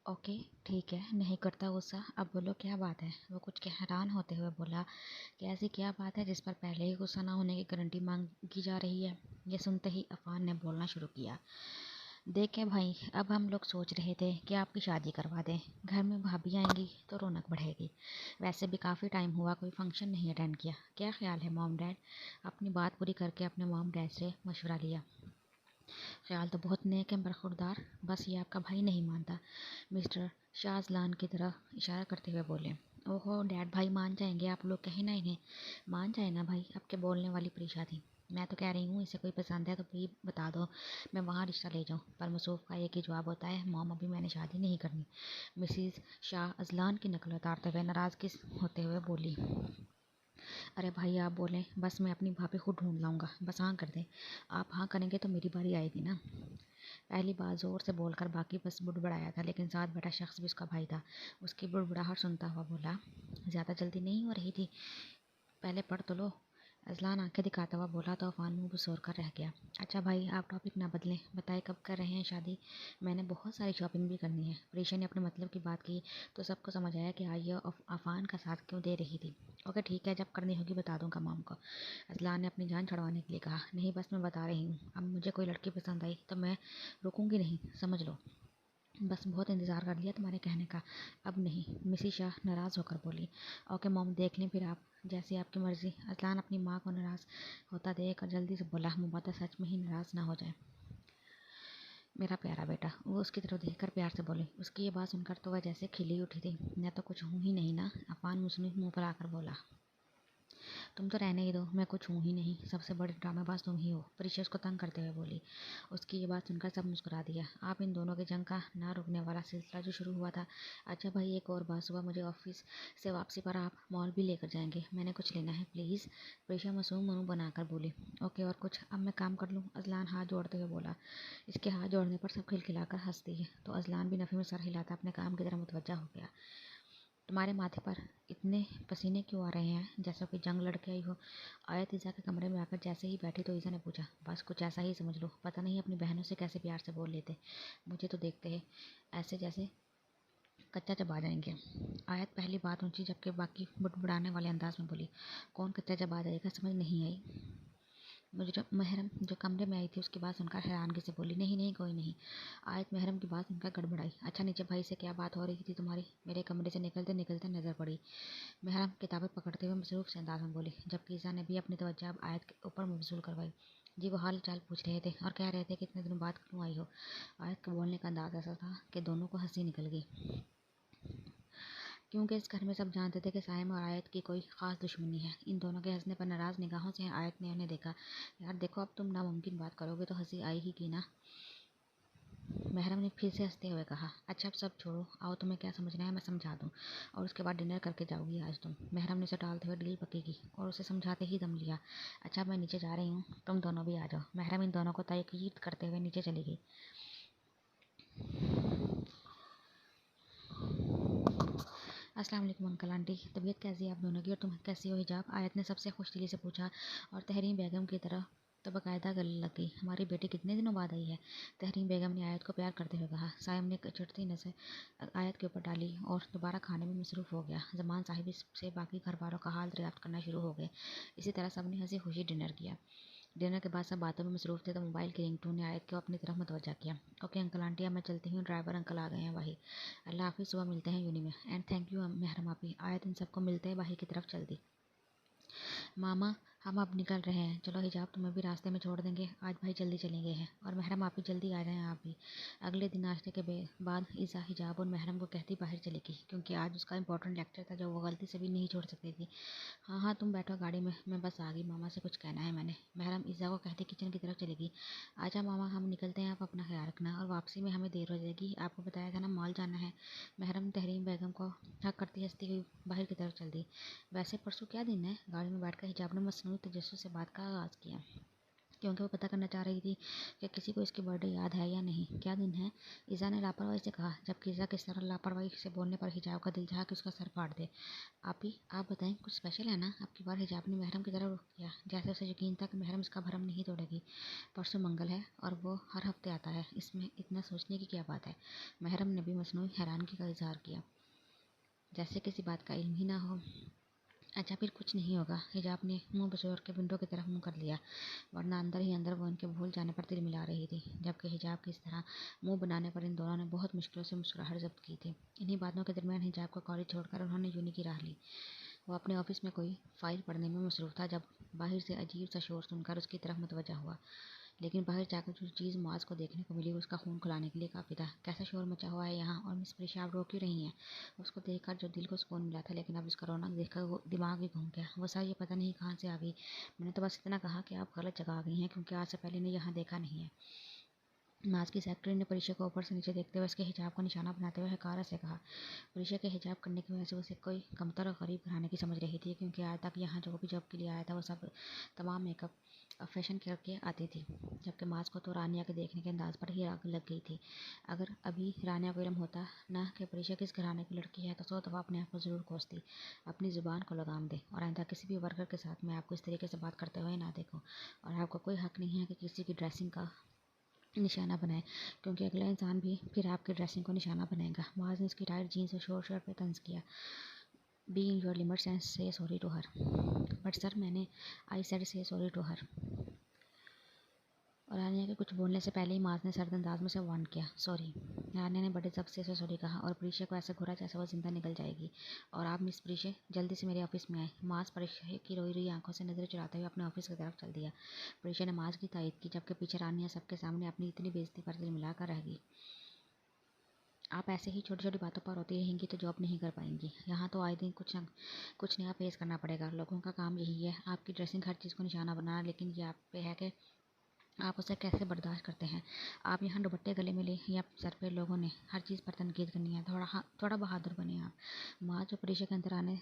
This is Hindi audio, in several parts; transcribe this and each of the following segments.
ओके, ठीक है, नहीं करता गुस्सा। अब बोलो क्या बात है? वो कुछ के हैरान होते हुए बोला कि ऐसी क्या बात है जिस पर पहले ही गुस्सा ना होने की गारंटी मांगी जा रही है। ये सुनते ही अफान ने बोलना शुरू किया। देखें भाई, अब हम लोग सोच रहे थे कि आपकी शादी करवा दें। घर में भाभी आएंगी तो रौनक बढ़ेगी। वैसे भी काफ़ी टाइम हुआ कोई फंक्शन नहीं अटेंड किया। क्या ख्याल है मॉम डैड? अपनी बात पूरी करके अपने मॉम डैड से मशवरा लिया। ख्याल तो बहुत नेक है बरखुरदार, बस ये आपका भाई नहीं मानता। मिस्टर शाहजलान की तरफ इशारा करते हुए बोले। ओहो डैड, भाई मान जाएंगे, आप लोग कहें ना इन्हें। मान जाए ना भाई, आपके बोलने वाली परीक्षा थी। मैं तो कह रही हूँ इसे कोई पसंद है तो प्लीज बता दो, मैं वहाँ रिश्ता ले जाऊँ। पर मसूफ़ का एक ही जवाब होता है, मॉम अभी मैंने शादी नहीं करनी। मिसिज शाह अजलान की नकल उतारते हुए नाराज़गी होते हुए बोली। अरे भाई आप बोलें, बस मैं अपनी भाभी खुद ढूंढ लाऊंगा, बस हाँ कर दें। आप हाँ करेंगे तो मेरी बारी आएगी ना। पहली बार ज़ोर से बोलकर बाकी बस बुड़बड़ाया था, लेकिन साथ बैठा शख्स भी उसका भाई था। उसकी बुड़बड़ाहट सुनता हुआ बोला, ज़्यादा जल्दी नहीं हो रही थी, पहले पढ़ तो लो। अजलान आंखें दिखाता हुआ बोला तो अफान मुंह बसोर कर रह गया। अच्छा भाई आप टॉपिक ना बदलें, बताए कब कर रहे हैं शादी? मैंने बहुत सारी शॉपिंग भी करनी है। प्रीशा ने अपने मतलब की बात की तो सबको समझ आया कि आइया अफान का साथ क्यों दे रही थी। ओके ठीक है, जब करनी होगी बता दूंगा मॉम को। अजलान ने अपनी जान छुड़वाने के लिए कहा। नहीं बस मैं बता रही हूँ, अब मुझे कोई लड़की पसंद आई तो मैं रुकूंगी नहीं, समझ लो। बस बहुत इंतज़ार कर लिया तुम्हारे कहने का, अब नहीं। मिसी शाह नाराज़ होकर बोली। ओके मॉम, देख लें फिर आप, जैसी आपकी मर्ज़ी। अजलान अपनी माँ को नाराज़ होता देख और जल्दी से बोला, मुबादा सच में ही नाराज़ ना हो जाए मेरा प्यारा बेटा। वो उसकी तरफ देखकर प्यार से बोली। उसकी ये बात सुनकर तो वह जैसे खिली उठी थी। मैं तो कुछ हूँ ही नहीं ना। अफान मुझे मुँह पर आकर बोला। तुम तो रहने ही दो, मैं कुछ हूँ ही नहीं, सबसे बड़ी ड्रामेबाज तुम ही हो, प्रीशियस को तंग करते हुए बोली। उसकी ये बात सुनकर सब मुस्कुरा दिया। आप इन दोनों की जंग का ना रुकने वाला सिलसिला जो शुरू हुआ था। अच्छा भाई एक और बात, सुबह मुझे ऑफिस से वापसी पर आप मॉल भी लेकर जाएंगे, मैंने कुछ लेना है प्लीज़। प्रीशा मासूम मुँह बनाकर बोली। ओके और कुछ, अब मैं काम कर लूँ? अजलान हाथ जोड़ते हुए बोला। इसके हाथ जोड़ने पर सब खिलखिलाकर हंसती है तो अजलान भी नफ़ी में सर हिलाता अपने काम की तरफ मुतवज्जा हो गया। तुम्हारे माथे पर इतने पसीने क्यों आ रहे हैं, जैसा कि जंग लड़के आई हो? आयत ईज़ा के कमरे में आकर जैसे ही बैठी तो ईज़ा ने पूछा। बस कुछ ऐसा ही समझ लो, पता नहीं अपनी बहनों से कैसे प्यार से बोल लेते। मुझे तो देखते हैं ऐसे जैसे कच्चा चबा जाएंगे। आयत पहली बात ऊंची जबकि बाकी बुड़बुड़ाने वाले अंदाज में बोली। कौन कच्चा चबा जाएगा, समझ नहीं आई मुझे। जो महरम जो कमरे में आई थी उसकी बात सुनकर हैरानगी से बोली। नहीं नहीं कोई नहीं। आयत महरम की बात सुनकर गड़बड़ाई। अच्छा नीचे भाई से क्या बात हो रही थी तुम्हारी? मेरे कमरे से निकलते निकलते नजर पड़ी। महरम किताबें पकड़ते हुए मसरूफ से अंदाज में बोली, जबकि ईसा ने भी अपनी तवज्जो अब आयत के ऊपर मबजूल करवाई। जी वो हाल चाल पूछ रहे थे और कह रहे थे कि इतने दिनों बाद क्यों आई हो। आयत के बोलने का अंदाज ऐसा था कि दोनों को हंसी निकल गई, क्योंकि इस घर में सब जानते थे कि साइम और आयत की कोई ख़ास दुश्मनी है। इन दोनों के हंसने पर नाराज़ निगाहों से आयत ने उन्हें देखा। यार देखो, अब तुम नामुमकिन बात करोगे तो हंसी आई ही की ना। महरम ने फिर से हंसते हुए कहा। अच्छा अब सब छोड़ो, आओ तुम्हें क्या समझना है मैं समझा दूँ, और उसके बाद डिनर करके जाओगी आज तुम। महरम ने उसे टालते हुए डील पक्की की और उसे समझाते ही दम लिया। अच्छा मैं नीचे जा रही हूँ, तुम दोनों भी आ जाओ। महरम इन दोनों को ताकीद करते हुए नीचे चली गई। अस्सलाम वालेकुम अंकल आंटी, तबीयत कैसी है आप दोनों की, और तुम कैसी हो हिजाब? आयत ने सबसे खुशदिली से पूछा और तहरीन बेगम की तरफ तो बाकायदा गले लग गई। हमारी बेटी कितने दिनों बाद आई है? तहरीन बेगम ने आयत को प्यार करते हुए कहा। साइम ने चिढ़ती नजर आयत के ऊपर डाली और दोबारा खाने में मसरूफ़ हो गया। जमान साहिब से बाकी घर वालों का हाल दरियाफ्त करना शुरू हो गए। इसी तरह सब ने हंसी खुशी डिनर किया। डिनर के बाद सब बातों में मसरूफ़ थे तो मोबाइल की रिंगटोन ने आयत को अपनी तरफ मुतवज्जा किया। ओके अंकल आंटी, अब मैं चलती हूँ, ड्राइवर अंकल आ गए हैं भाई। अल्लाह हाफिज़, सुबह मिलते हैं यूनी में। एंड थैंक यू महरम आपी। आयत इन सबको मिलते ही बाहर की तरफ चल दी। मामा हम अब निकल रहे हैं, चलो हिजाब तुम्हें भी रास्ते में छोड़ देंगे, आज भाई जल्दी चले गए हैं। और महरम आप भी जल्दी आ जाएं आप भी। अगले दिन नाश्ते के बाद ईसा हिजाब और महरम को कहती बाहर चली गई, क्योंकि आज उसका इंपॉर्टेंट लेक्चर था जो वो गलती से भी नहीं छोड़ सकती थी। हाँ हाँ तुम बैठो गाड़ी में, मैं बस आ गई, मामा से कुछ कहना है मैंने। महरम ईसा को कहती किचन की तरफ चली गई। आजा मामा हम निकलते हैं, आप अपना ख्याल रखना, और वापसी में हमें देर हो जाएगी, आपको बताया था ना मॉल जाना है। महरम तहरीम बेगम को हक करती हंसती हुई बाहर की तरफ चल दी। वैसे परसों क्या दिन है? गाड़ी में बैठकर हिजाब ने मसनूई तजस्सुस से बात का आगाज़ किया। क्योंकि वो पता करना चाह रही थी कि किसी को इसकी बर्थडे याद है या नहीं। क्या दिन है? ईज़ा ने लापरवाही से कहा, जबकि ईज़ा किस तरह लापरवाही से बोलने पर हिजाब का दिल चाहा कि उसका सर फाड़ दे। आप बताएं, कुछ स्पेशल है ना? आपकी बार हिजाब ने महरम की तरफ रुख किया, जैसे उसे यकीन था कि महरम इसका भरम नहीं तोड़ेगी। परसों मंगल है और वो हर हफ्ते आता है, इसमें इतना सोचने की क्या बात है? महरम ने भी मसनूई हैरानगी का इजहार किया, जैसे किसी बात का इल्म ही ना हो। अच्छा, फिर कुछ नहीं होगा। हिजाब ने मुंह बचोर के विंडो की तरफ मुंह कर लिया, वरना अंदर ही अंदर वो इनके भूल जाने पर दिल मिला रही थी। जबकि हिजाब की इस तरह मुंह बनाने पर इन दोनों ने बहुत मुश्किलों से मुस्कुराहट जब्त की थी। इन्हीं बातों के दरमियान हिजाब का कॉलेज छोड़कर उन्होंने यूनी की राह ली। वो अपने ऑफिस में कोई फाइल पढ़ने में मसरूफ था जब बाहर से अजीब सा शोर सुनकर उसकी तरफ मुतवज्जा हुआ। लेकिन बाहर जाकर जो चीज़ माज को देखने को मिली उसका खून खौलाने के लिए काफ़ी था। कैसा शोर मचा हुआ है यहाँ, और मिस प्रिशा आप रो क्यों रही हैं? उसको देखकर जो दिल को सुकून मिला था, लेकिन अब उसका रौनक देखकर वो दिमाग भी घूम गया। वो सारी ये पता नहीं कहाँ से आ गई। मैंने तो बस इतना कहा कि आप गलत जगह आ गई हैं, क्योंकि आज से पहले ने यहाँ देखा नहीं है। माज की सेक्रेटरी ने परीक्षा को ऊपर से नीचे देखते हुए उसके हिजाब को निशाना बनाते हुए हकारा से कहा। परीक्षा के हिजाब करने की वजह से उसे कोई कमतर और गरीब घराने की समझ रही थी, क्योंकि आज तक यहाँ जो भी जॉब के लिए आया था वो सब तमाम मेकअप फैशन करके आती थी। जबकि माज को तो रानिया के देखने के अंदाज पर ही आग लग गई थी। अगर अभी रानिया को इल्म होता ना कि परीक्षा किस घराने की लड़की है, तो 100 दफ़ा अपने आप को ज़रूर कोसती। अपनी ज़ुबान को लगाम दे, और आइंदा किसी भी वर्कर के साथ मैं आपको इस तरीके से बात करते हुए ना देखूं। और आपको कोई हक नहीं है कि किसी की ड्रेसिंग का निशाना बनाए, क्योंकि अगला इंसान भी फिर आपकी ड्रेसिंग को निशाना बनाएगा। मुआज ने उसकी टाइट जीन्स और शोर शर्ट पे तंज किया। Be in your limits and say sorry to her. But sir, मैंने I said say sorry to her. और रानिया के कुछ बोलने से पहले ही माज ने सर्द अंदाज में से वार्न किया, सॉरी। रानिया ने बड़े जब्त से उसे सॉरी कहा और प्रीशा को ऐसे घूरा जैसे वो जिंदा निकल जाएगी। और आप मिस प्रीशा जल्दी से मेरे ऑफिस में आए। माज परीशा की रोई रोई आंखों से नजरें चुराते हुए अपने ऑफिस की तरफ चल दिया। प्रीशा ने माज की तारीफ की, जबकि पीछे रानिया सबके सामने अपनी इतनी बेइज्जती पर दिल मिलाकर रह गई। आप ऐसे ही छोटी छोटी बातों पर रोती रहेंगी तो जॉब नहीं कर पाएंगी। यहाँ तो आए दिन कुछ नया फेस करना पड़ेगा। लोगों का काम यही है, आपकी ड्रेसिंग हर चीज़ को निशाना बनाना, लेकिन ये आप पे है कि आप उसे कैसे बर्दाश्त करते हैं। आप यहाँ दुपट्टे गले में ले या सर पे, लोगों ने हर चीज़ पर तनकीद करनी है। थोड़ा बहादुर बने आप। माँ जो परीक्षा के अंदर आने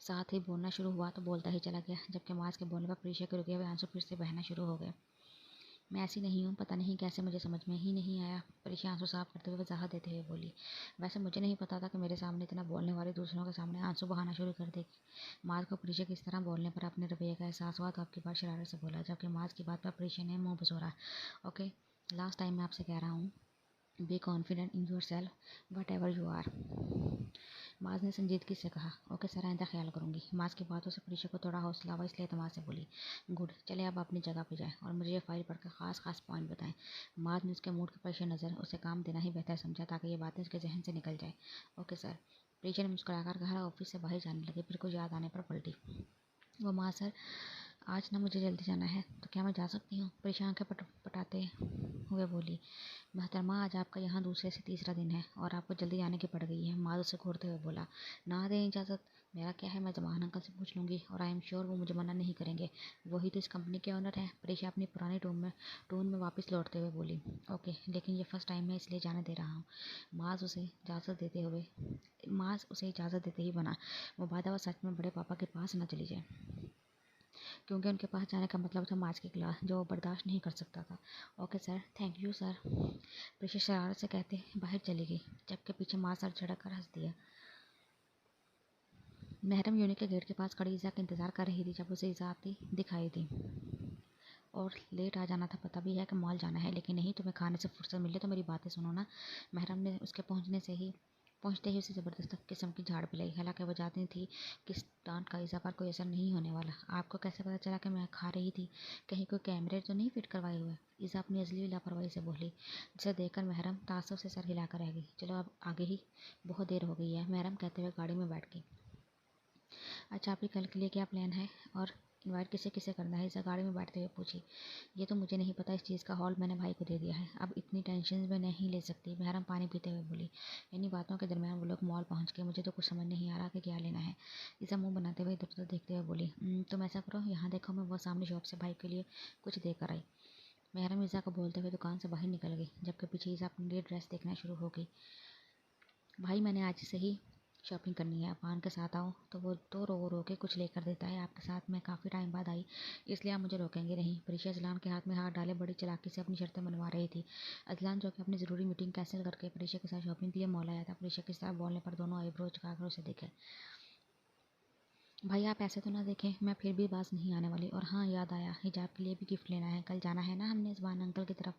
साथ ही बोलना शुरू हुआ तो बोलता ही चला गया, जबकि माज के बोलने पर परीक्षा के रुके हुए आंसू फिर से बहना शुरू हो गए। मैं ऐसी नहीं हूँ, पता नहीं कैसे मुझे समझ में ही नहीं आया। परीक्षा आंसू साफ करते हुए वजाहत देते हुए बोली, वैसे मुझे नहीं पता था कि मेरे सामने इतना बोलने वाली दूसरों के सामने आंसू बहाना शुरू कर देगी। माज को परीक्षा की इस तरह बोलने पर अपने रवैये का एहसास हुआ तो आपकी बात शरारत से बोला, जबकि माज की बात पर परीक्षा ने मुंह बसोरा। ओके, लास्ट टाइम मैं आपसे कह रहा हूँ, be confident in yourself whatever you are. Maaz ने संजीदगी से कहा, ओके सर, आइंदा ख्याल करूंगी। माज की बातों से परीक्षा को थोड़ा हौसला हुआ, इसलिए तमाज से बोली, गुड, चले अब अपनी जगह पे जाएं और मुझे ये फाइल पढ़कर खास पॉइंट बताएं। माज ने उसके मूड के पेश नज़र उसे काम देना ही बेहतर समझा, ताकि ये बातें उसके जहन से निकल जाए। Okay sir. परीक्षा ने मुस्कुराकर कहा, ऑफिस से बाहर जाने लगी, फिर कुछ याद आने पर पलटी। वो, माँ सर, आज ना मुझे जल्दी जाना है, तो क्या मैं जा सकती हूँ? परेशान के पटाते हुए बोली, मोहतरमा, आज आपका यहाँ दूसरे से तीसरा दिन है और आपको जल्दी जाने की पड़ गई है। माँ उसे घूरते हुए बोला, ना दें इजाज़त, मेरा क्या है, मैं जमान अंकल से पूछ लूँगी और आई एम श्योर वो मुझे मना नहीं करेंगे। वही तो इस कंपनी के ऑनर है। परेशा अपनी पुरानी टोन में वापस लौटते हुए बोली, ओके, लेकिन ये फर्स्ट टाइम है, इसलिए जाने दे रहा हूँ। माज उसे इजाज़त देते ही बना, मुबादा वो सच में बड़े पापा के पास न चली जाए, क्योंकि उनके पास जाने का मतलब था माज की क्लास, जो वो बर्दाश्त नहीं कर सकता था। Okay sir, thank you sir. Prisha शरारत से कहते बाहर चली गई, जबकि पीछे माँ सर झड़क कर हंस दिया। महरम यूनिट के गेट के पास खड़ी ईज़ा का इंतजार कर रही थी जब उसे ईज़ा आती दिखाई दी। और लेट आ जाना था, पता भी है कि मॉल जाना है, लेकिन नहीं, तुम्हें खाने से फुर्सत मिले तो मेरी बातें सुनो ना। महरम ने उसके पहुंचते ही उसे ज़बरदस्त किस्म की झाड़ पिलाई। हालांकि वो जानती थी कि इस डांट का ईज़ा पर कोई असर नहीं होने वाला। आपको कैसे पता चला कि मैं खा रही थी? कहीं कोई कैमरे तो नहीं फिट करवाए हुए? ईज़ा अपनी अजली लापरवाही से बोली, जिसे देखकर महरम तासुब से सर हिलाकर रह गई। चलो अब आगे ही, बहुत देर हो गई है, महरम कहते हुए गाड़ी में बैठ गई। अच्छा, आपकी कल के लिए क्या प्लान है और इनवाइट किसे किसे करना है? इसे गाड़ी में बैठते हुए पूछी। ये तो मुझे नहीं पता, इस चीज़ का हॉल मैंने भाई को दे दिया है, अब इतनी टेंशन में नहीं ले सकती। महरम पानी पीते हुए बोली। इन्हीं बातों के दरमियान वो लोग मॉल पहुंच गए। मुझे तो कुछ समझ नहीं आ रहा कि क्या लेना है। इसे मुंह बनाते हुए इधर उधर देखते हुए बोली, तुम ऐसा करो, यहाँ देखो, मैं वो सामने शॉप से भाई के लिए कुछ देकर आई। महरम ईज़ा को बोलते हुए दुकान से बाहर निकल गई, जबकि पीछे ईज़ा अपने लिए ड्रेस देखना शुरू हो गई। भाई, मैंने आज से ही शॉपिंग करनी है, अफान के साथ आओ। तो वो तो रो रो के कुछ लेकर देता है, आपके साथ मैं काफ़ी टाइम बाद आई, इसलिए आप मुझे रोकेंगे नहीं। प्रीशा अजलान के हाथ में हाथ डाले बड़ी चालाकी से अपनी शर्तें मनवा रही थी। अजलान जो कि अपनी ज़रूरी मीटिंग कैंसिल करके प्रीशा के साथ शॉपिंग के लिए मॉल आया था। प्रीशा के साथ बोलने पर दोनों आईब्रो झुकाकर उसे देखे। भाई आप ऐसे तो ना देखें, मैं फिर भी बाज नहीं आने वाली। और हाँ, याद आया, हिजाब के लिए भी गिफ्ट लेना है, कल जाना है ना हमने इस्बान अंकल की तरफ।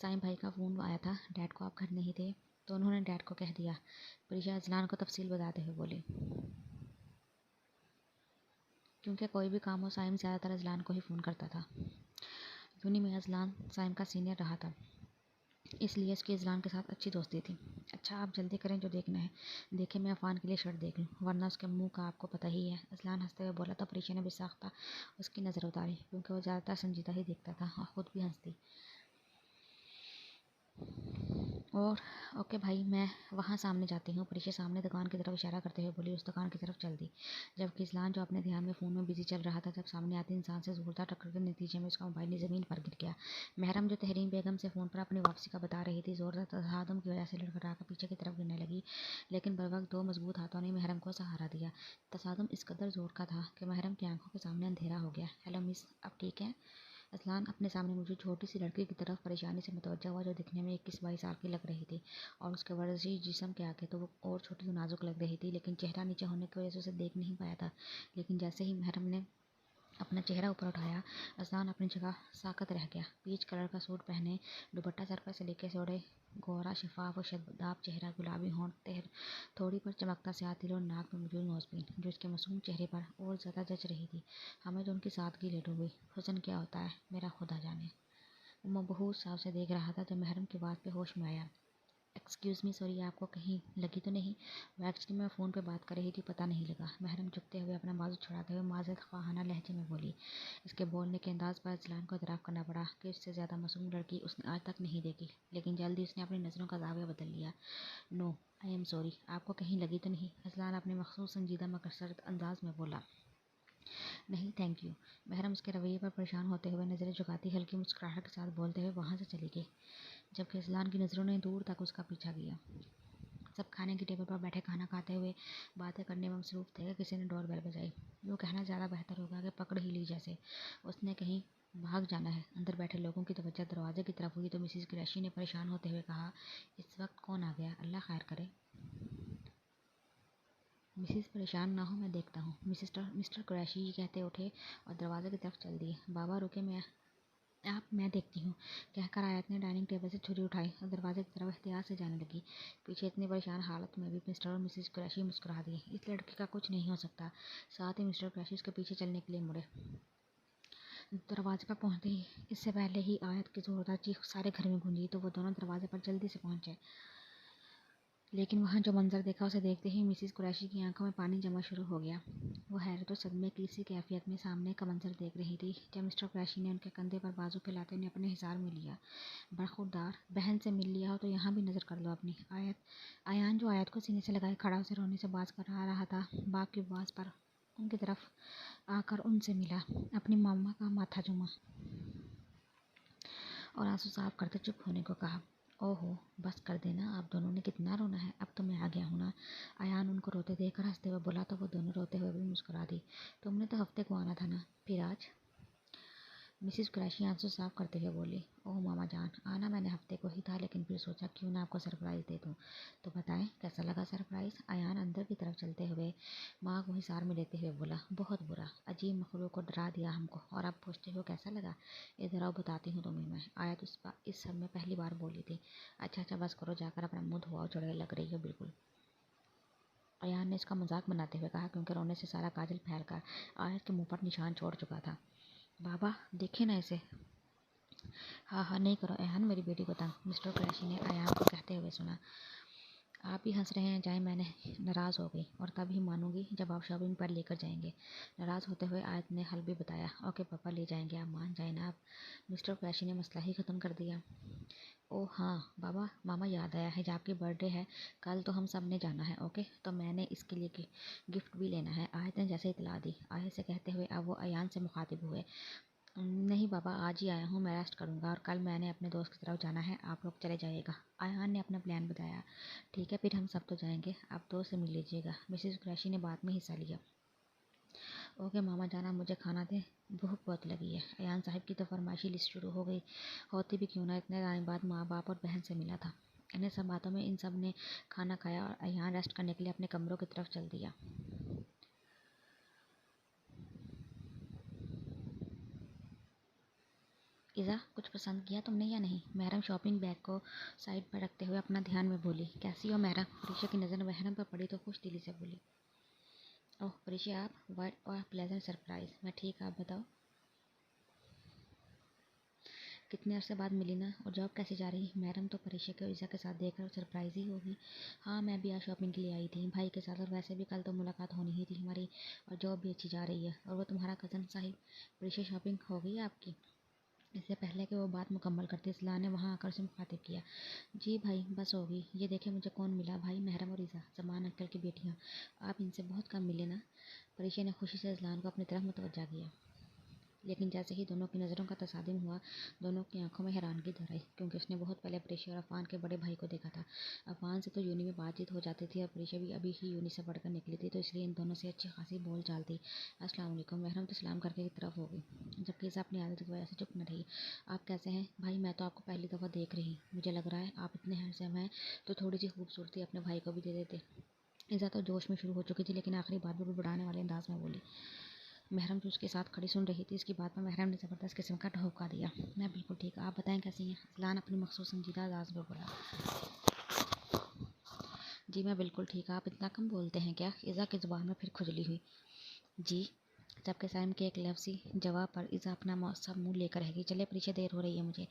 साईं भाई का फ़ोन आया था, डैड को आप घर नहीं थे तो उन्होंने डैड को कह दिया। प्रीशा अजलान को तफसील बताते हुए बोली। क्योंकि कोई भी काम हो साइम ज़्यादातर अजलान को ही फ़ोन करता था। यूनी में अजलान साइम का सीनियर रहा था, इसलिए इसकी अजलान के साथ अच्छी दोस्ती थी। अच्छा आप जल्दी करें, जो देखना है देखें, मैं अफान के लिए शर्ट देख लूँ, वरना उसके मुंह का आपको पता ही है। अजलान हंसते हुए बोला तो प्रीशा ने बेसाख्ता उसकी नज़र उतारी, क्योंकि वो ज़्यादातर संजीदा ही देखता था और ख़ुद भी हंसती। और ओके भाई, मैं वहाँ सामने जाती हूँ। प्रीशा सामने दुकान की तरफ इशारा करते हुए बोली, उस दुकान की तरफ चल दी। जबकि इस्लान जो अपने ध्यान में फ़ोन में बिजी चल रहा था, जब सामने आते इंसान से ज़ोरदार टक्कर के नतीजे में उसका मोबाइल ज़मीन पर गिर गया। महरम जो तहरीन बेगम से फ़ोन पर अपनी वापसी का बता रही थी, ज़ोरदार तसादुम की वजह से लड़खड़ाकर पीछे की तरफ गिरने लगी, लेकिन बर वक्त दो मजबूत हाथों ने महरम को सहारा दिया। तसादुम इस कदर ज़ोर का था कि महरम की आंखों के सामने अंधेरा हो गया। हेलो मिस, अब ठीक है? असलान अपने सामने मुझे छोटी सी लड़की की तरफ परेशानी से मुतवज्जा हुआ, जो दिखने में 21-22 साल की लग रही थी, और उसके वर्जी जिस्म के आगे तो वो और छोटी नाजुक लग रही थी, लेकिन चेहरा नीचे होने की वजह से उसे देख नहीं पाया था। लेकिन जैसे ही महरम ने अपना चेहरा ऊपर उठाया, अजलान अपनी जगह साकत रह गया। पीच कलर का सूट पहने, दुपट्टा सर पर सलीके से ओढ़े, गोरा शफाफ और शदाब चेहरा, गुलाबी होंठ, थोड़ी पर चमकता स्याह तिल और नाक में मौजूद नोजबीन, जो उसके मासूम चेहरे पर और ज़्यादा जच रही थी। हमें तो उनकी सादगी लेट हो गई। हुस्न क्या होता है मेरा खुदा जाने। वो बहुत साफ से देख रहा था जब महरम की बात पे होश में आया। एक्सक्यूज़ मी, सॉरी, आपको कहीं लगी तो नहीं? वो एक्चुअली मैं फ़ोन पे बात कर रही थी, पता नहीं लगा। महरम झुकते हुए अपना बाजू छुड़ाते हुए माज़रत ख़्वाहाना लहजे में बोली। इसके बोलने के अंदाज़ पर अजलान को इतराफ़ करना पड़ा कि उससे ज़्यादा मासूम लड़की उसने आज तक नहीं देखी, लेकिन जल्दी उसने अपनी नज़रों का ज़ाविया बदल लिया। नो, आई एम सॉरी, आपको कहीं लगी तो नहीं? अजलान अपने मखसूस संजीदा मकसद अंदाज में बोला। नहीं थैंक यू। महरम उसके रवैये पर परेशान होते हुए नज़रें झुकाती हल्की मुस्कुराहट के साथ बोलते हुए वहाँ से चली गई, जबकि अजलान की नज़रों ने दूर तक उसका पीछा किया। सब खाने की टेबल पर बैठे खाना खाते हुए बातें करने में मसरूफ़ थे कि किसी ने डोरबेल बजाई। यूँ कहना ज़्यादा बेहतर होगा कि पकड़ ही ली, जैसे उसने कहीं भाग जाना है। अंदर बैठे लोगों की तवज्जो दरवाजे की तरफ हुई तो मिसिस कुरैशी ने परेशान होते हुए कहा, इस वक्त कौन आ गया? अल्लाह खैर करे। मिसिस परेशान ना हो, मैं देखता हूँ, मिस्टर कुरैशी कहते उठे और दरवाजे की तरफ चल दिए। बाबा रुके, मैं देखती हूँ, कहकर आयत ने डाइनिंग टेबल से छुरी उठाई और दरवाजे की तरफ एहतियात से जाने लगी। पीछे इतनी परेशान हालत में भी मिस्टर और मिसेस कुरैशी मुस्कुरा दिए। इस लड़की का कुछ नहीं हो सकता। साथ ही मिस्टर कुरैशी उसके पीछे चलने के लिए मुड़े। दरवाजे पर पहुंचते ही, इससे पहले ही आयत की जोरदार चीख सारे घर में गूंजी, तो वो दोनों दरवाजे पर जल्दी से पहुंचे। लेकिन वहाँ जो मंजर देखा, उसे देखते ही मिसिस कुरैशी की आंखों में पानी जमा शुरू हो गया। वो हैरत और सदमे की इसी कैफियत में सामने का मंजर देख रही थी जब मिस्टर कुरैशी ने उनके कंधे पर बाजू फैलाते उन्हें अपने हिसार में लिया। बरखुरदार, बहन से मिल लिया हो तो यहाँ भी नज़र कर लो अपनी। आयान जो आयत को सीने से लगाए खड़ा उसे रोने से बाज कर आ रहा था, बाप की आवाज़ पर उनकी तरफ आकर उनसे मिला, अपनी मामा का माथा चूमा और आंसू साफ करते चुप होने को कहा। ओहो, बस कर देना, आप दोनों ने कितना रोना है, अब तो मैं आ गया हूँ ना। आयान उनको रोते देखकर हंसते हुए बोला, तो वो दोनों रोते हुए भी मुस्कुरा दी। तुमने तो हफ्ते को आना था ना, फिर आज? मिसिस कुरैशी आंसू साफ करते हुए बोली, ओह मामा जान, आना मैंने हफ्ते को ही था, लेकिन फिर सोचा क्यों ना आपको सरप्राइज़ दे दूँ। तो बताएं कैसा लगा सरप्राइज़? आयान अंदर की तरफ चलते हुए माँ को हिसार में लेते हुए बोला, बहुत बुरा, अजीब मखलूक को डरा दिया हमको, और आप पूछते हो कैसा लगा? इधर आओ, बताती हूँ तुम्हें मैं। आयत इस सब में पहली बार बोली थी। अच्छा बस करो, जाकर अपना मुँह धोआओ, चढ़े लग रही हो बिल्कुल। अयान ने इसका मजाक बनाते हुए कहा, क्योंकि रोने से सारा काजल फैलकर आयत के मुंह पर निशान छोड़ चुका था। बाबा देखे ना इसे। हाँ नहीं करो अयान मेरी बेटी को तंग, मिस्टर कुरैशी ने अयान को कहते हुए सुना। आप ही हंस रहे हैं, जाए मैंने नाराज़ हो गई, और तभी मानूंगी जब आप शॉपिंग पर लेकर जाएंगे। नाराज़ होते हुए आयत ने हल भी बताया। ओके पापा, ले जाएंगे, आप मान जाए ना आप। मिस्टर कुरैशी ने मसला ही ख़त्म कर दिया। ओह हाँ बाबा, मामा याद आया, हिजाब की बर्थडे है कल, तो हम सब ने जाना है। ओके, तो मैंने इसके लिए गिफ्ट भी लेना है, आयत ने जैसे इतला दी। आयत से कहते हुए अब वो अयान से मुखातिब हुए। नहीं बाबा, आज ही आया हूँ, मैं रेस्ट करूँगा और कल मैंने अपने दोस्त की तरफ जाना है, आप लोग चले जाइएगा। अयान ने अपना प्लान बताया। ठीक है, फिर हम सब तो जाएंगे, आप दोस्त से मिल लीजिएगा। मिसेस कुरैशी ने बात में हिस्सा लिया। ओके मामा जाना, मुझे खाना दे, भूख बहुत लगी है। अयान साहब की तो फरमाइशी लिस्ट शुरू हो गई। होती भी क्यों ना, इतने टाइम बाद माँ बाप और बहन से मिला था। इन्हें सब बातों में इन सब ने खाना खाया और अयान रेस्ट करने के लिए अपने कमरों की तरफ चल दिया। इज़ा, कुछ पसंद किया तुमने या नहीं? महरम शॉपिंग बैग को साइड पर रखते हुए अपना ध्यान में बोली। कैसी हो महरम? परीक्षा की नज़र महरम पर पड़ी तो खुश दिली से बोली। ओह परीक्षा, आप, वाट और प्लेजेंट सरप्राइज। मैं ठीक, आप बताओ। कितने अरसे बाद मिली ना, और जॉब कैसी जा रही? महरम तो परीक्षा को ईज़ा के साथ देखकर सरप्राइज ही होगी। हाँ, मैं भी आज शॉपिंग के लिए आई थी भाई के साथ, और वैसे भी कल तो मुलाकात होनी ही थी हमारी, और जॉब भी अच्छी जा रही है। और वो तुम्हारा कज़न साहिब, परीक्षा शॉपिंग हो गई है आपकी? इससे पहले कि वो बात मुकम्मल करती, इस्लाह ने वहाँ आकर उसे मुखातिब किया। जी भाई, बस होगी। ये देखे मुझे कौन मिला, भाई महरम और ईज़ा, जमान अंकल की बेटियाँ। आप इनसे बहुत कम मिले ना। परीक्षा ने खुशी से इस्लान को अपनी तरफ मुतवज्जा किया। लेकिन जैसे ही दोनों की नज़रों का तसादुम हुआ, दोनों की आंखों में हैरानगी धर आई, क्योंकि उसने बहुत पहले परीक्षा और अफान के बड़े भाई को देखा था। अफान से तो यूनी में बातचीत हो जाती थी और परीक्षा भी अभी ही यूनी से पढ़कर निकली थी, तो इसलिए इन दोनों से अच्छी खासी बोल चाल थी। अस्सलाम वालेकुम। महरम तो सलाम करके की तरफ हो गई, जबकि इसे अपनी आदत की वजह से चुप न रही। आप कैसे हैं भाई? मैं तो आपको पहली दफ़ा देख रही, मुझे लग रहा है आप इतने हैंडसम हैं, तो थोड़ी सी खूबसूरती अपने भाई को भी दे देते। इज़ा तो जोश में शुरू हो चुकी थी, लेकिन आखिरी बात बिल्कुल बढ़ाने वाले अंदाज में बोली। महरम जो उसके साथ खड़ी सुन रही थी, इसकी बात पर महरम ने ज़बरदस्त किस्म का ठहका दिया। मैं बिल्कुल ठीक, आप बताएं कैसी हैं? ज़लान अपनी मखसूस संजीदा अंदाज में बोला। जी मैं बिल्कुल ठीक, आप इतना कम बोलते हैं क्या? इज़ा की ज़ुबान में फिर खुजली हुई। जी, जबकि साइम के एक लफ्ज़ी जवाब पर इज़ा अपना सब मुँह लेकर रह गई। चले परीक्षा, देर हो रही है मुझे।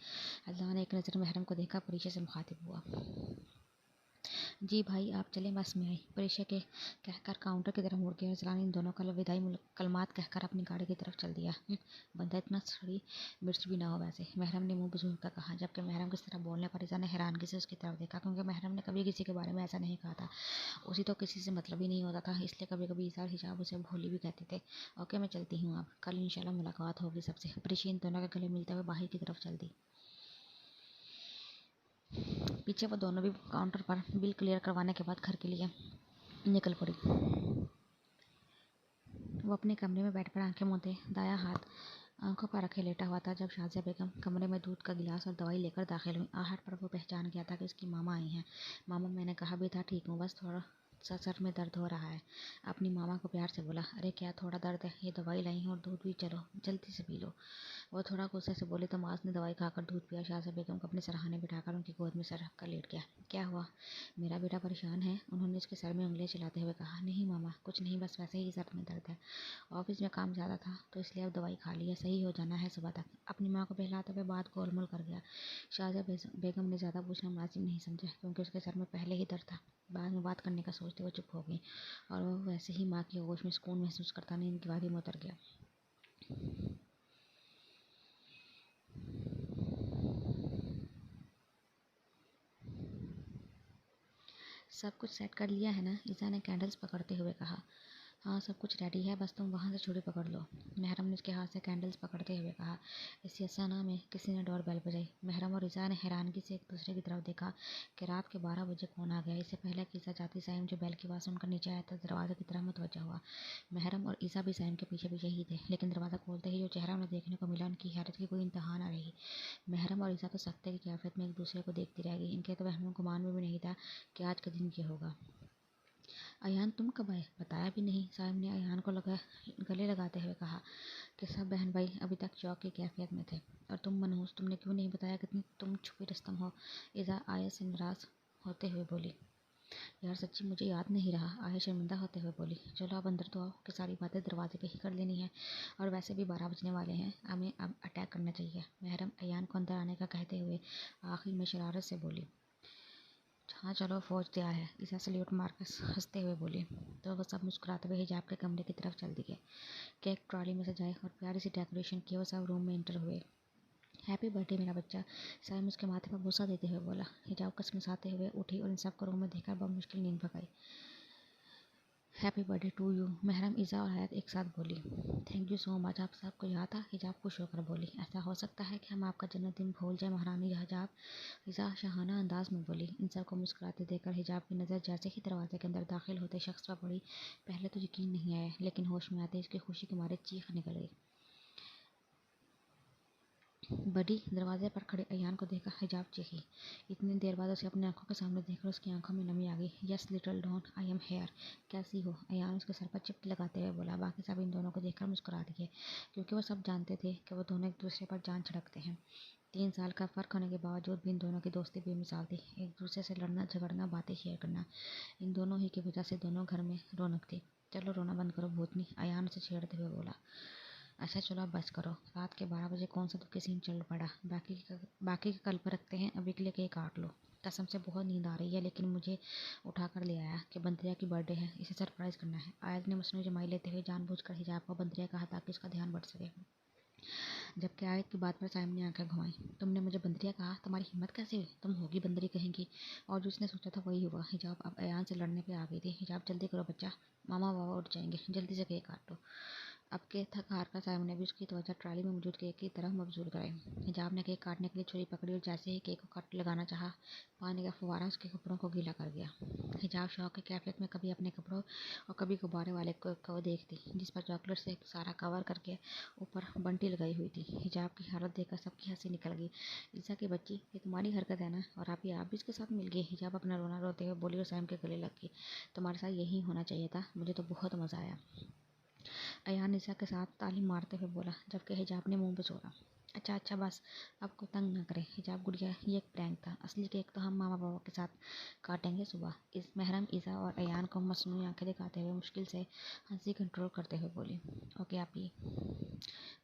अल्लाह ने एक नज़र महरम को देखा, परीक्षा से मुखातिब हुआ। जी भाई, आप चलें, बस में आई। परीक्षा के कहकर काउंटर की तरफ मुड़ गया और ज़लान इन दोनों का विदाई कलमात कहकर अपनी गाड़ी की तरफ चल दिया। बंदा इतना सड़ी मिर्च भी ना हो वैसे, महरम ने मुंह बुझूर कर कहा, जबकि महरम किस तरह बोलने पर ईज़ा ने हैरानगी से उसकी तरफ देखा, क्योंकि महरम ने कभी किसी के बारे में ऐसा नहीं कहा था। उसी तो किसी से मतलब ही नहीं होता था, इसलिए कभी कभी ईज़ा और हिजाब उसे भोली भी कहते थे। ओके, मैं चलती हूँ, अब कल इंशाल्लाह मुलाकात होगी सबसे। परीक्षा इन दोनों के गले मिलते हुए बाहर की तरफ चल दी। पीछे वो दोनों भी काउंटर पर बिल क्लियर करवाने के बाद घर के लिए निकल पड़ी। वो अपने कमरे में बैठकर आंखें मूंदे दायां हाथ आंखों पर रखे लेटा हुआ था, जब शाजिया बेगम कमरे में दूध का गिलास और दवाई लेकर दाखिल हुई। आहट पर वो पहचान गया था कि उसकी मामा आई हैं। मामा, मैंने कहा भी था ठीक हूँ, बस थोड़ा सा सर में दर्द हो रहा है। अपनी मामा को प्यार से बोला। अरे क्या थोड़ा दर्द है, ये दवाई लाई हूँ और दूध भी, चलो जल्दी से पी लो। वो थोड़ा गुस्से से बोली तो माज ने दवाई खाकर दूध पिया। शाजिया बेगम को अपने सराहने बिठाकर उनकी गोद में सर रखकर लेट गया। क्या हुआ, मेरा बेटा परेशान है? उन्होंने उसके सर में उंगलियां चलाते हुए कहा। नहीं मामा, कुछ नहीं, बस वैसे ही सर में दर्द है। ऑफिस में काम ज़्यादा था तो इसलिए अब दवाई खा ली है, सही हो जाना है सुबह तक। अपनी माँ को बहलाते हुए बात गोलमोल कर गया। शाहजहा बेगम ने ज़्यादा पूछना मुनासिब नहीं समझा, क्योंकि उसके सर में पहले ही दर्द था। बाद में बात करने का सोचते हुए चुप हो गई, और वो वैसे ही माँ की होश में सुकून महसूस करता नींद की वादी में उतर गया। सब कुछ सेट कर लिया है ना? ईसा ने कैंडल्स पकड़ते हुए कहा। हाँ, सब कुछ रेडी है, बस तुम वहाँ से छुरी पकड़ लो। महरम ने उसके हाथ से कैंडल्स पकड़ते हुए कहा। इसी असाना में किसी ने डोरबेल बजाई। महरम और ईसा ने हैरानगी से एक दूसरे की तरफ देखा कि रात के 12 बजे कौन आ गया। इससे पहले कि ईसा जाती, साइम जो बेल की आवाज़ सुनकर नीचे आया था, दरवाजे की तरफ मुतवज्जा हुआ। महरम और ईसा भी साइम के पीछे पीछे ही थे, लेकिन दरवाज़ा खोलते ही जो चेहरा उन्हें देखने को मिला, उनकी हैरत की कोई इंतहा न रही। महरम और ईसा तो सख्ते की कैफियत में एक दूसरे को देखती रह गई। इनके तो वहमों गुमान में भी नहीं था कि आज का दिन ये होगा। अयान, तुम कब आए? बताया भी नहीं, साहिब ने अयान को गले लगाते हुए कहा कि सब बहन भाई अभी तक शौक की कैफियत में थे। और तुम मनहूस, तुमने क्यों नहीं बताया कि तुम छुपी रस्तम हो? इज़ा आया से नाराज़ होते हुए बोली। यार सच्ची मुझे याद नहीं रहा, आया शर्मिंदा होते हुए बोली। चलो अब अंदर तो आओ, कि सारी बातें दरवाजे पे ही कर लेनी है, और वैसे भी 12 बजने वाले हैं, हमें अब अटैक करना चाहिए। महरम अयान को अंदर आने का कहते हुए आखिर में शरारत से बोली। हाँ चलो, फौज तैयार है, ईसा सल्यूट मारकर हंसते हुए बोली। तो वो सब मुस्कुराते हुए हिजाब के कमरे की तरफ चल दिए। केक ट्रॉली में सजाए और प्यारी सी डेकोरेशन किए, वो सब रूम में एंटर हुए। हैप्पी बर्थडे मेरा बच्चा, साइम उसके माथे पर बोसा देते हुए बोला। हिजाब कसमसाते हुए उठी और इन सब को रूम में देखकर बहुत मुश्किल नींद भगाई। हैप्पी बर्थडे टू यू, महरम, इज़ा और हयात एक साथ बोली। थैंक यू सो मच, आप सबको याद था। हिजाब खुश होकर बोली, ऐसा हो सकता है कि हम आपका जन्मदिन भूल जाए महारानी हिजाब। इज़ा शाहाना अंदाज में बोली। इन सब को मुस्कुराते देखकर हिजाब की नज़र जैसे ही दरवाजे के अंदर दाखिल होते शख्स पर पड़ी, पहले तो यकीन नहीं आया, लेकिन होश में आते इसकी खुशी के मारे चीख निकल गई। बड़ी दरवाजे पर खड़े अयान को देखकर हिजाब चीखी। इतनी देर बाद उसे अपनी आंखों के सामने देखकर उसकी आंखों में नमी आ गई। Yes little Don, I am here. कैसी हो? अयान उसके सर पर चिपटी लगाते हुए बोला। बाकी सब इन दोनों को देखकर मुस्कुरा दिए, क्योंकि वो सब जानते थे कि वो दोनों एक दूसरे पर जान छिड़कते हैं। 3 साल का फ़र्क होने के बावजूद भी इन दोनों की दोस्ती बेमिसाल थी। एक दूसरे से लड़ना झगड़ना, बातें शेयर करना, इन दोनों ही की वजह से दोनों घर में रौनक थी। चलो रोना बंद करो भूतनी, अयान उसे छेड़ते हुए बोला। अच्छा चलो अब बस करो, रात के 12 बजे कौन सा दुख के सीन चल पड़ा। बाकी का कल पर रखते हैं, अभी के लिए केक काट लो। कसम से बहुत नींद आ रही है, लेकिन मुझे उठा कर ले आया कि बंदरिया की बर्थडे है, इसे सरप्राइज़ करना है। आयत ने मसनूई जमाई लेते हुए जानबूझकर हिजाब को बंदरिया कहा ताकि उसका ध्यान बढ़ सके, जबकि आयत की बात पर साइम ने आंखें घुमाई। तुमने मुझे बंदरिया कहा? तुम्हारी हिम्मत कैसे हुई? तुम होगी बंदरी कहेंगी। और जो उसने सोचा था वही हुआ। हिजाब अब अयान से लड़ने पे आ गई थी। हिजाब जल्दी करो बच्चा, मामा बाबा उठ जाएंगे, जल्दी से केक काट लो। अब के थक हार कर साइम ने भी उसकी तवज्जो ट्राली में मौजूद केक की तरफ मबजूल कराई। हिजाब ने केक काटने के लिए छुरी पकड़ी और जैसे ही केक को कट लगाना चाहा, पानी का फुवारा उसके कपड़ों को गीला कर गया। हिजाब शौक की कैफियत में कभी अपने कपड़ों और कभी गुब्बारे वाले को देखती, जिस पर चॉकलेट से सारा कवर करके ऊपर बंटी लगाई हुई थी। हिजाब की हालत देखकर सबकी हंसी निकल गई। ईसा की बच्ची, ये तुम्हारी हरकत है ना? और आप भी इसके साथ मिल गई। हिजाब अपना रोना रोते हुए बोली और साइम के गले लग गई। तुम्हारे साथ यही होना चाहिए था, मुझे तो बहुत मज़ा आया। अयान निशा के साथ ताली मारते हुए बोला, जबकि हिजाब ने मुंह बचोरा। अच्छा अच्छा बस, अब को तंग ना करे हिजाब गुड़िया, ये एक प्रैंक था। असली केक तो हम मामा बाबा के साथ काटेंगे सुबह। इस महरम, ईसा और अयान को मसनूई आंखें दिखाते हुए मुश्किल से हंसी कंट्रोल करते हुए बोली। ओके आप ही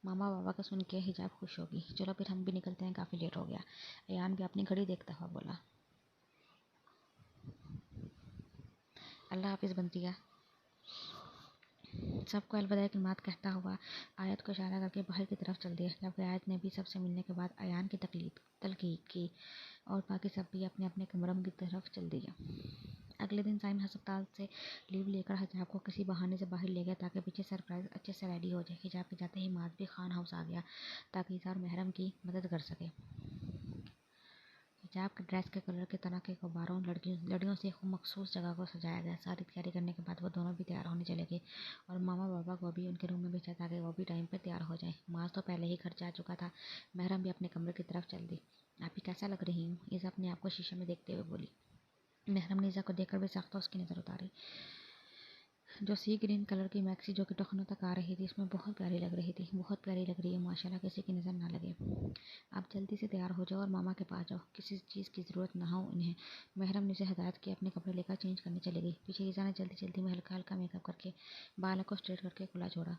मामा बाबा का सुन के हिजाब खुश होगी। चलो फिर हम भी निकलते हैं, काफ़ी लेट हो गया। अयान भी अपनी घड़ी देखता हुआ बोला। अल्लाह हाफिज़ बंतिया। सबको अलविदा की बात कहता हुआ आयत को इशारा करके बाहर की तरफ चल दिया, जबकि आयत ने भी सबसे मिलने के बाद अयान की तलकीद की और बाकी सब भी अपने अपने कमरों की तरफ चल दिए। अगले दिन साइम अस्पताल से लीव लेकर हिजाब को किसी बहाने से बाहर ले गया ताकि पीछे सरप्राइज अच्छे से रेडी हो जाए। हिजाब के जाते ही माज भी खान हाउस आ गया ताकि इज़ार महरम की मदद कर सके। हिजाब के ड्रेस के कलर के तरह के गुब्बारों लड़ियों से एक मखसूस जगह को सजाया गया। सारी तैयारी करने के बाद वो दोनों भी तैयार होने चले गए और मामा बाबा को भी उनके रूम में भेजा ताकि वो भी टाइम पर तैयार हो जाए। माज तो पहले ही घर जा चुका था। महरम भी अपने कमरे की तरफ चल दी। आप ही कैसा लग रही हूँ? ईज़ा अपने आप को शीशे में देखते हुए बोली। महरम ने ईज़ा को देखकर भी सख्त उसकी नज़र उतारी। जो सी ग्रीन कलर की मैक्सी जो कि टखनों तक आ रही थी, इसमें बहुत प्यारी लग रही थी। बहुत प्यारी लग रही है माशाल्लाह, किसी की नज़र ना लगे। आप जल्दी से तैयार हो जाओ और मामा के पास जाओ, किसी चीज़ की ज़रूरत ना हो उन्हें। महरम ने उसे हिदायत की। अपने कपड़े लेकर चेंज करने चली गई। पीछे ईज़ा ने जल्दी जल्दी में हल्का हल्का मेकअप करके बालों को स्ट्रेट करके खुला छोड़ा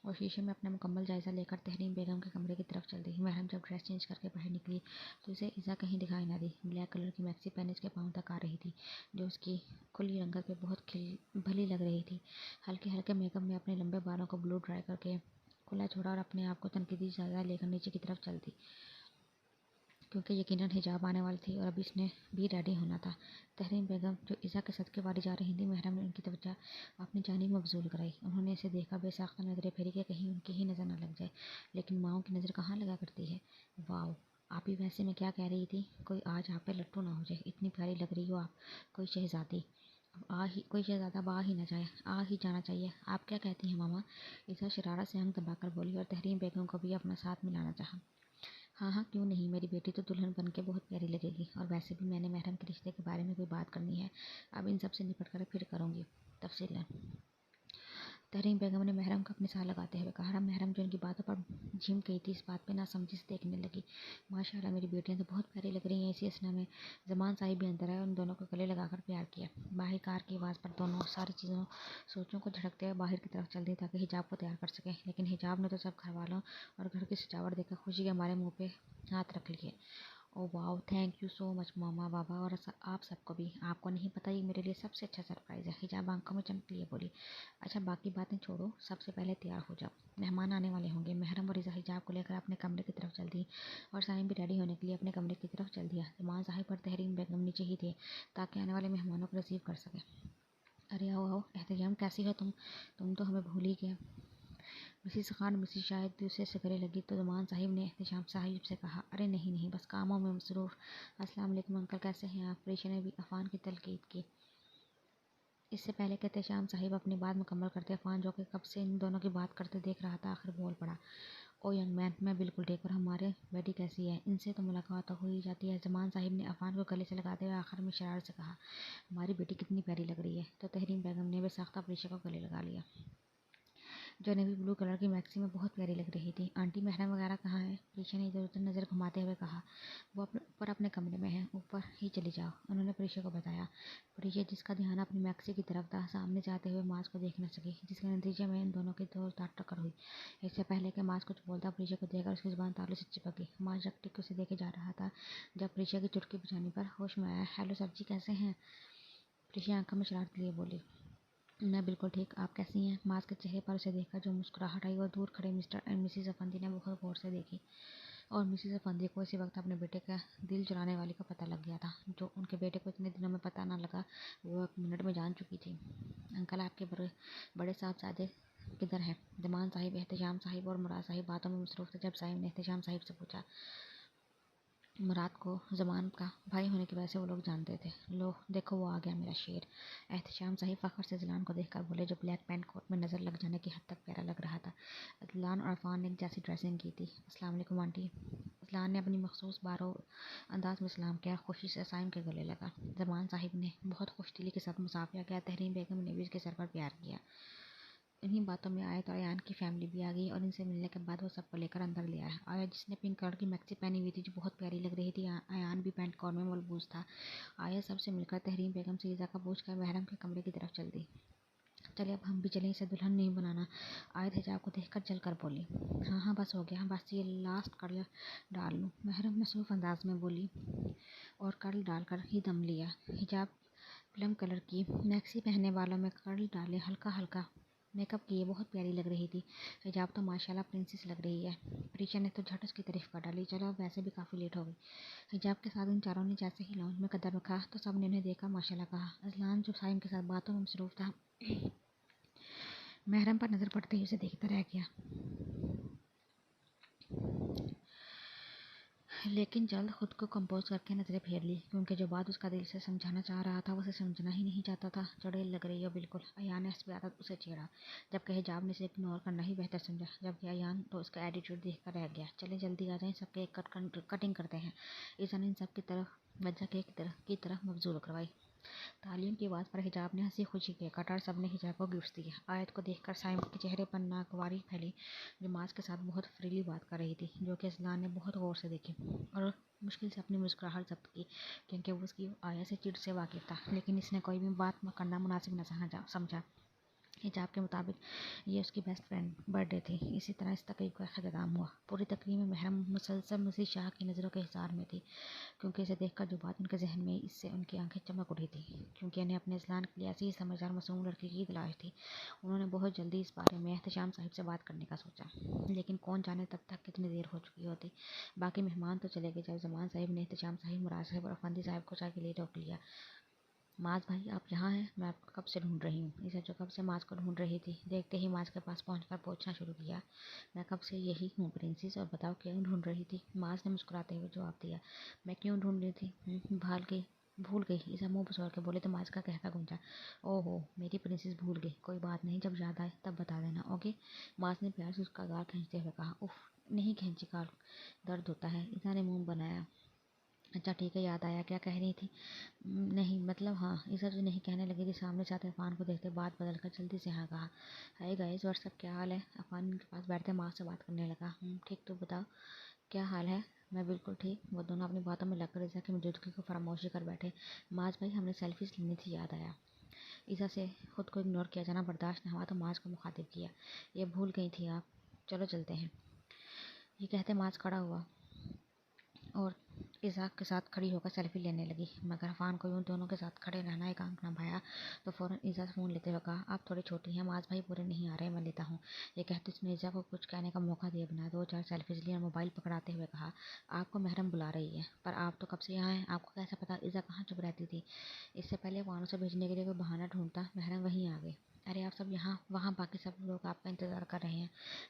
और शीशे में अपना मुकम्मल जायज़ा लेकर तहरीन बेगम के कमरे की तरफ चल दी। महरम जब ड्रेस चेंज करके बाहर निकली तो उसे ईज़ा कहीं दिखाई ना दी। ब्लैक कलर की मैक्सी पहने उसके पाँव तक आ रही थी, जो उसकी खुली रंगत पे बहुत भली लग रही थी। हल्के हल्के मेकअप में अपने लंबे बालों को ब्लू ड्राई करके खुला छोड़ा और अपने आप को तनकीदी जायज़ा लेकर नीचे की तरफ चल दी, क्योंकि यकीनन हिजाब आने वाली थी और अभी इसने भी रेडी होना था। तहरीन बेगम जो ईज़ा के सदके वारी जा रही थी, महरम ने उनकी तवज्जो अपनी जानिब मबजूल कराई। उन्होंने इसे देखा बेसाख्ता नज़रें फेरी कि कहीं उनकी ही नज़र न लग जाए, लेकिन माओं की नज़र कहाँ लगा करती है। वाह, आप ही वैसे मैं क्या कह रही थी, कोई आज आप पे लट्टू ना हो जाए, इतनी प्यारी लग रही हो आप, कोई शहजादी। कोई शहजादा अब आ ही ना जाए, आ ही जाना चाहिए। आप क्या कहती हैं मामा? ईज़ा शरारत से आंख दबाकर बोली और तहरीन बेगम को भी अपना साथ मिलाना चाहा। हाँ हाँ क्यों नहीं, मेरी बेटी तो दुल्हन बन के बहुत प्यारी लगेगी। और वैसे भी मैंने महरम के रिश्ते के बारे में कोई बात करनी है, अब इन सब से निपट कर फिर करूँगी तफसीलन। तहरीन बेगम ने महरम को अपने साथ लगाते हुए कहा। महरम जो इनकी बातों पर झिम गई थी, इस बात पे नासमझी से देखने लगी। माशाल्लाह मेरी बेटियां तो बहुत प्यारी लग रही हैं। इसी असना में जमान साहिब भी अंदर आए और उन दोनों को गले लगाकर प्यार किया। बाहर कार की आवाज़ पर दोनों सारी चीज़ों सोचों को झड़कते हुए बाहर की तरफ चल दी ताकि हिजाब को तैयार कर सके, लेकिन हिजाब ने तो सब घर वालों और घर की सजावट देखकर खुशी के हमारे मुँह पे हाथ रख लिए। Oh wow, thank you so much मामा बाबा और आप सबको भी। आपको नहीं पता, ये मेरे लिए सबसे अच्छा सरप्राइज़ है। हिजाब आंखों में चमक लिए बोली। अच्छा बाकी बातें छोड़ो, सबसे पहले तैयार हो जाओ, मेहमान आने वाले होंगे। महरम और ईज़ा हिजाब को लेकर अपने कमरे की तरफ चल दी और साइम भी रेडी होने के लिए अपने कमरे की तरफ चल दिया। जमान साहिब और तहरीन बेगम नीचे ही थे ताकि आने वाले मेहमानों को रिसीव कर सके। अरे आओ आओ एहतजाम, कैसी हो तुम तो हमें भूल ही गए। मिसिस खान मिसिस शायद दूसरे से गले लगी तो ज़मान साहिब ने एहतजाम साहिब से कहा, अरे नहीं नहीं, बस कामों में मसरूफ़। अस्सलाम वालेकुम अंकल, कैसे हैं आप? प्रीशा ने भी अफ़ान की तलकीद की। इससे पहले कि एहतशाम साहिब अपनी बात मुकम्मल करते, अफ़ान जो कि कब से इन दोनों की बात करते देख रहा था, आखिर बोल पड़ा। ओ यंग मैन, मैं बिल्कुल ठीक, और हमारे बेटी कैसी है? इनसे तो मुलाकात तो हो ही जाती है। ज़मान साहिब ने अफ़ान को गले से लगाते हुए आखिर में शरारत से कहा, हमारी बेटी कितनी प्यारी लग रही है। तो तहरीम बेगम ने बेसाख्ता प्रीशा को गले लगा लिया, जो नेवी ब्लू कलर की मैक्सी में बहुत प्यारी लग रही थी। आंटी महरम वगैरह कहाँ है? प्रीशा ने इधर उधर नज़र घुमाते हुए कहा, वो अपने ऊपर अपने कमरे में है, ऊपर ही चली जाओ, उन्होंने प्रीशा को बताया। प्रीशा, जिसका ध्यान अपनी मैक्सी की तरफ था, सामने से आते हुए माज को देख न सकी, जिसके नतीजे में इन दोनों की जोरदार टक्कर हुई। इससे पहले कि माज कुछ बोलता, प्रीशा को देखकर उसकी जुबान तालू से चिपक गई। माज रकटी उसे देखे जा रहा था। जब प्रीशा की चुटकी बजाने पर होश में आया, हेलो सर जी, कैसे हैं? प्रीशा आंखों में शरारत लिए बोली, मैं बिल्कुल ठीक, आप कैसी हैं? माज के चेहरे पर उसे देखकर जो मुस्कुराहट आई, वो दूर खड़े मिस्टर एंड मिसिस अफंदी ने बहुत गौर से देखी। और मिसिस अफंदी को इसी वक्त अपने बेटे का दिल चुराने वाली का पता लग गया था। जो उनके बेटे को इतने दिनों में पता ना लगा, वो 1 मिनट में जान चुकी थी। अंकल, आपके बड़े बड़े साहबजादे किधर हैं? ज़मान साहिब, एहतशाम साहिब और मुराद साहिब बातों में मसरूफ़ थे जब साहिब ने एहतशाम साहिब से पूछा। मुराद को ज़मान का भाई होने की वजह से वो लोग जानते थे। लो देखो, वो आ गया मेरा शेर। एहतशाम साहिब फ़ख्र से अदलान को देखकर बोले, जो ब्लैक पैंट कोट में नज़र लग जाने की हद तक प्यारा लग रहा था। अदलान और अफ़ान ने एक जैसी ड्रेसिंग की थी। अस्सलाम वालेकुम आंटी। अदलान ने अपनी मखसूस बारो अंदाज में सलाम किया, खुशी से साइम के गले लगा। ज़मान साहिब ने बहुत खुशदिली के साथ मुसाफिया किया। तहरीम बेगम ने भी उसके सर पर प्यार किया। इन्हीं बातों में आयत और अयान की फैमिली भी आ गई और इनसे मिलने के बाद वो सबको लेकर अंदर ले आया। आया, जिसने पिंक कलर की मैक्सी पहनी हुई थी, जो बहुत प्यारी लग रही थी। अयान भी पैंट कॉर्न में मलबूस था। आया सबसे मिलकर तहरीम बेगम से ईज़ा का पूछकर महरम के कमरे की तरफ चल दी। चले, अब हम भी चलें, इसे दुल्हन नहीं बनाना। आयत हिजाब को देखकर चल कर बोली, हाँ हाँ बस हो गया, बस ये लास्ट कर्ल डाल लूँ, महरम मसरूफ़ अंदाज में बोली और कर्ल डालकर ही दम लिया। हिजाब प्लम कलर की मैक्सी पहनने वालों में कर्ल डाले, हल्का हल्का मेकअप किए, बहुत प्यारी लग रही थी। हिजाब तो माशाल्लाह प्रिंसेस लग रही है। प्रीशा ने तो झट उसकी तारीफ कर डाली। चलो, अब वैसे भी काफ़ी लेट हो गई। हिजाब के साथ इन चारों ने जैसे ही लॉन्च में कदम रखा तो सब ने उन्हें देखकर माशाल्लाह कहा। अजलान जो साइम के साथ बातों में मसरूफ़ था, महरम पर नज़र पड़ते ही उसे देखता रह गया, लेकिन जल्द खुद को कंपोज करके नज़रें फेर ली, क्योंकि जो बात उसका दिल से समझाना चाह रहा था, वो उसे समझना ही नहीं चाहता था। चुड़ैल लग रही हो बिल्कुल, अयान ने हस्बी आदत उसे छेड़ा, जबकि हिजाब ने इसे इग्नोर करना ही बेहतर समझा। जबकि अयान तो उसका एटीट्यूड देख कर रह गया। चले जल्दी आ जाएं, सबके एक कटिंग करते हैं। ईसा ने इन सब की तरफ वजह की तरफ मबजूल करवाई। तालियों की आवाज़ पर हिजाब ने हंसी खुशी के कटार सबने हिजाब को गिफ्ट दिया। आयत को देखकर साइम के चेहरे पर नागवारी फैली, जो माज के साथ बहुत फ्रीली बात कर रही थी, जो कि अजलान ने बहुत गौर से देखी और मुश्किल से अपनी मुस्कुराहट जब्त की, क्योंकि वो उसकी आया से चिड़ से वाकिफ था। लेकिन इसने कोई भी बात करना मुनासिब न समझा। हिजाब के मुताबिक ये उसकी बेस्ट फ्रेंड बर्थडे थी। इसी तरह इस तकरीब का अख्ताम हुआ। पूरी तकरीब में महरम मुसलसल मसीह शाह की नज़रों के हिसार में थी, क्योंकि इसे देखकर जो बात उनके जहन में, इससे उनकी आंखें चमक उठी थी, क्योंकि इन्हें अपने अजलान के लिए ऐसी ही समझदार मासूम लड़की की तलाश थी। उन्होंने बहुत जल्दी इस बारे में एहतशाम साहिब से बात करने का सोचा, लेकिन कौन जाने तब तक कितनी देर हो चुकी होती। बाकी मेहमान तो चले गए जब ज़मान साहिब ने एहतशाम साहिब, मुराद साहिब और अफंदी साहिब को चाय के लिए रोक लिया। माज भाई, आप यहाँ हैं? मैं आपको कब से ढूंढ रही हूँ। इसे जो कब से माज को ढूंढ रही थी, देखते ही माज के पास पहुंचकर पूछना शुरू किया, मैं कब से यही हूँ प्रिंसेस, और बताओ क्यों ढूंढ रही थी। माज ने मुस्कुराते हुए जवाब दिया, मैं क्यों ढूंढ रही थी? भूल गई। इसे मुंह पसोर के बोले तो माज का कहता गूंजा, ओहो मेरी प्रिंसेस, भूल गई, कोई बात नहीं, जब याद आए तब बता देना, ओके। माज ने प्यार से उसका गाल खींचते हुए कहा, उफ नहीं खींची, गाल दर्द होता है। ईसा ने मुंह बनाया, अच्छा ठीक है, याद आया, क्या कह रही थी? नहीं मतलब हाँ, ईसा जो नहीं कहने लगी थी, सामने से आते अफान को देखते बात बदल कर जल्दी से हाँ कहा, हाय गाइस, व्हाट्सअप, क्या हाल है? अफान के पास बैठते माँ से बात करने लगा, ठीक, तो बताओ क्या हाल है? मैं बिल्कुल ठीक। वो दोनों अपनी बातों में लगकर ईसा की मौजूदगी को फरामोशी कर बैठे। माज भाई, हमने सेल्फीज लेनी थी, याद आया। ईसा से खुद को इग्नोर किया जाना बर्दाश्त न हुआ तो माज को मुखातिब किया, ये भूल गई थी आप, चलो चलते हैं। ये कहते माज खड़ा हुआ और इज़ाक के साथ खड़ी होकर सेल्फी लेने लगी, मगर अफान को यूं दोनों के साथ खड़े रहना एकांत न भाया तो फ़ौरन ईज़ा फ़ोन लेते हुए कहा, आप थोड़ी छोटी हैं, माज भाई पूरे नहीं आ रहे, मैं लेता हूँ। ये कहते उसने ईज़ा को कुछ कहने का मौका दिए बिना 2-4 सेल्फीज ली और मोबाइल पकड़ाते हुए कहा, आपको महरम बुला रही है। पर आप तो कब से यहाँ हैं, आपको कैसे पता? ईज़ा कहाँ चुप रहती थी। इससे पहले अफान उसे भेजने के लिए कोई बहाना ढूंढता, महरम वहीं आ गई। अरे आप सब यहाँ, वहाँ बाकी सब लोग आपका इंतज़ार कर रहे हैं।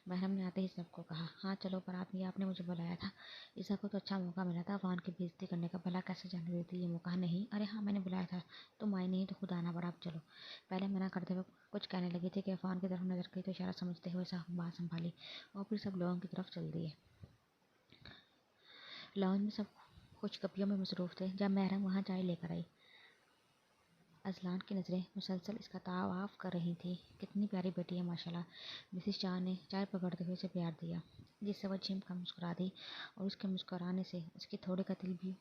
महरम ने आते ही सबको कहा, हाँ चलो, पर आपने मुझे बुलाया था। ईसा को तो अच्छा मौका मिला था अफान की बेइज्जती करने का, भला कैसे जाने देती ये मौका? नहीं, अरे हाँ मैंने बुलाया था, तुम आई नहीं तो खुद आना पड़ा, अब चलो। पहले मना करते हुए कुछ कहने लगी थी कि अफान की तरफ नजर गई तो इशारा समझते हुए बात संभाली और फिर सब लोगों की तरफ चल दिए। लॉन्च में सब कुछ गप्पियों में मसरूफ थे जब महरम वहाँ चाय लेकर आई। अजलान की नज़रें मुसलसल इसका तावाफ कर रही थी। कितनी प्यारी बेटी है माशाल्लाह। मिसिस शाह ने चाय पकड़ते हुए उसे प्यार दिया, जिससे वह झिमकर मुस्कुरा दी और उसके मुस्कुराने से उसकी थोड़े का दिल भी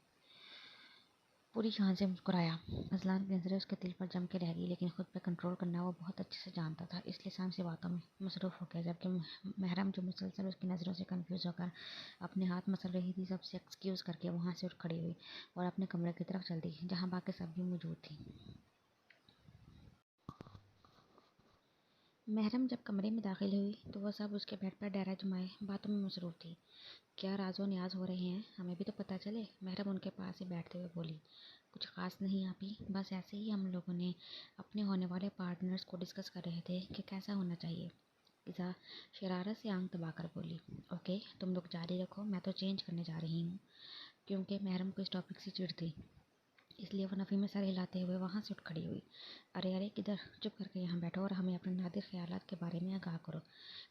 पूरी जान से मुस्कुराया। अजलान की नज़रें उसके दिल पर जम के रह गई, लेकिन खुद पर कंट्रोल करना वो बहुत अच्छे से जानता था, इसलिए शाम से बातों में मसरूफ़ हो गया। जबकि महरम जो मुसलसल उसकी नज़रों से कन्फ्यूज़ होकर अपने हाथ मसल रही थी, सबसे एक्सक्यूज़ करके वहाँ से उठ खड़ी हुई और अपने कमरे की तरफ चल दी, जहाँ बाकी सब भी मौजूद थी। महरम जब कमरे में दाखिल हुई तो वह सब उसके बेड पर डेरा जमाए बातों में मसरूफ़ थी। क्या राज़ो न्याज़ हो रहे हैं, हमें भी तो पता चले। महरम उनके पास ही बैठते हुए बोली, कुछ ख़ास नहीं आपी, बस ऐसे ही हम लोगों ने अपने होने वाले पार्टनर्स को डिस्कस कर रहे थे कि कैसा होना चाहिए। इज़ा शरारत से आंख दबाकर बोली, ओके तुम लोग जारी रखो, मैं तो चेंज करने जा रही हूँ। क्योंकि महरम को इस टॉपिक से चिढ़ थी, इसलिए वो नफ़ी में सर हिलाते हुए वहाँ से उठ खड़ी हुई। अरे अरे किधर, चुप करके यहाँ बैठो और हमें अपने नादिर ख्यालात के बारे में आगाह करो।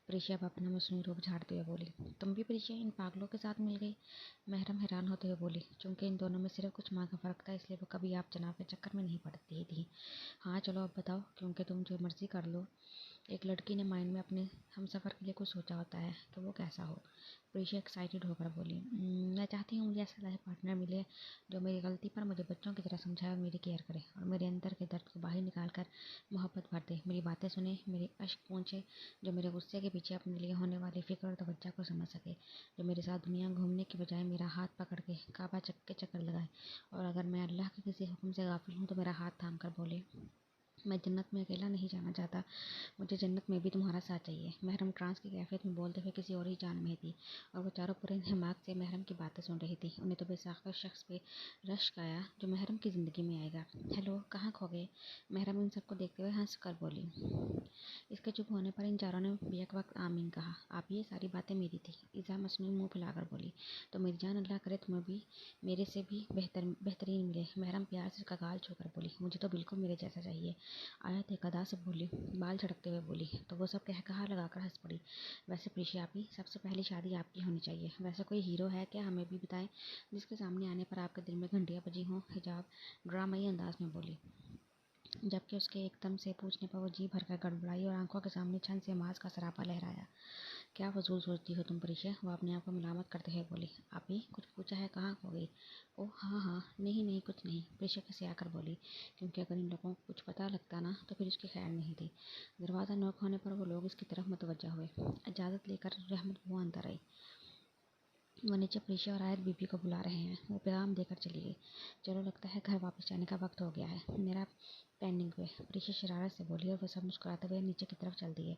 प्रीशिया अब अपना मसनूई रूप झाड़ते हुए बोली, तुम भी प्रीशिया इन पागलों के साथ मिल गई? महरम हैरान होते हुए बोली, चूंकि इन दोनों में सिर्फ कुछ माह का फ़र्क था, इसलिए वो कभी आप जनाब के चक्कर में नहीं पड़ती थी। हाँ चलो अब बताओ, क्योंकि तुम जो मर्ज़ी कर लो। एक लड़की ने माइंड में अपने हमसफ़र के लिए कुछ सोचा होता है कि वो कैसा हो। प्रीशिया एक्साइटेड होकर बोली, मैं चाहती हूँ मुझे ऐसा लाइफ पार्टनर मिले जो मेरी गलती पर मुझे बच्चों की तरह समझाए और मेरी केयर करे और मेरे अंदर के दर्द को बाहर निकाल कर मोहब्बत भर दे, मेरी बातें सुने, मेरे अश्क पोंछे, जो मेरे गुस्से के पीछे अपने लिए होने वाली फ़िक्र और तवज्जो को समझ सके, जो मेरे साथ दुनिया घूमने की बजाय मेरा हाथ पकड़ के काबा चक्कर लगाए, और अगर मैं अल्लाह के किसी हुक्म से गाफिल हूँ तो मेरा हाथ थाम कर बोले, मैं जन्नत में अकेला नहीं जाना चाहता, मुझे जन्नत में भी तुम्हारा साथ चाहिए। महरम ट्रांस की कैफियत में बोलते हुए किसी और ही जान में थी और वो चारों पूरे दिमाग से महरम की बातें सुन रही थी। उन्हें तो बेसाख्ता शख्स पे रश्क आया जो महरम की ज़िंदगी में आएगा। हेलो, कहाँ खो गए? महरम इन सबको देखते हुए हंस कर बोली। इसके चुप होने पर इन चारों ने बेक वक्त आमीन कहा। आप ये सारी बातें मेरी थी। इज़ा मसनूई मुँह फैलाकर बोली, तो मेरी जान अल्लाह करे तुम्हें भी मेरे से भी बेहतरीन मिले। महरम प्यार से उसका गाल छूकर बोली, मुझे तो बिल्कुल मेरे जैसा चाहिए। आयत एक अदा से बोली, बाल झड़कते हुए बोली, तो वो सब कहा लगाकर हंस पड़ी। वैसे प्रीशिया आपी, सबसे पहली शादी आपकी होनी चाहिए। वैसे कोई हीरो है क्या, हमें भी बताएं, जिसके सामने आने पर आपके दिल में घंटियाँ बजी हों। हिजाब ड्रामाई अंदाज में बोली, जबकि उसके एकदम से पूछने पर वो जी भरकर गड़बड़ाई और आंखों के सामने छन से मांस का सरापा लहराया। क्या फजूल सोचती हो तुम प्रीशिया? वो अपने आप को मलामत करते हुए बोली। आपी कुछ पूछा है, कहाँ खो गई? ओह हाँ हाँ, नहीं नहीं कुछ नहीं, प्रीशिया कैसे आकर बोली, क्योंकि अगर इन लोगों को कुछ पता लगता ना तो फिर उसकी खैर नहीं थी। दरवाज़ा नॉक होने पर वो लोग इसकी तरफ मुतवज्जा हुए। इजाज़त लेकर रहमत बुआ अंदर आई। वो नीचे प्रीशिया और आयत बीबी को बुला रहे हैं, वो पैगाम देकर चली गई। चलो लगता है घर वापस जाने का वक्त हो गया है, मेरा पेंडिंग पे, प्रीशिया शरारत से बोली और वो सब मुस्कुराते हुए नीचे की तरफ चल दिए।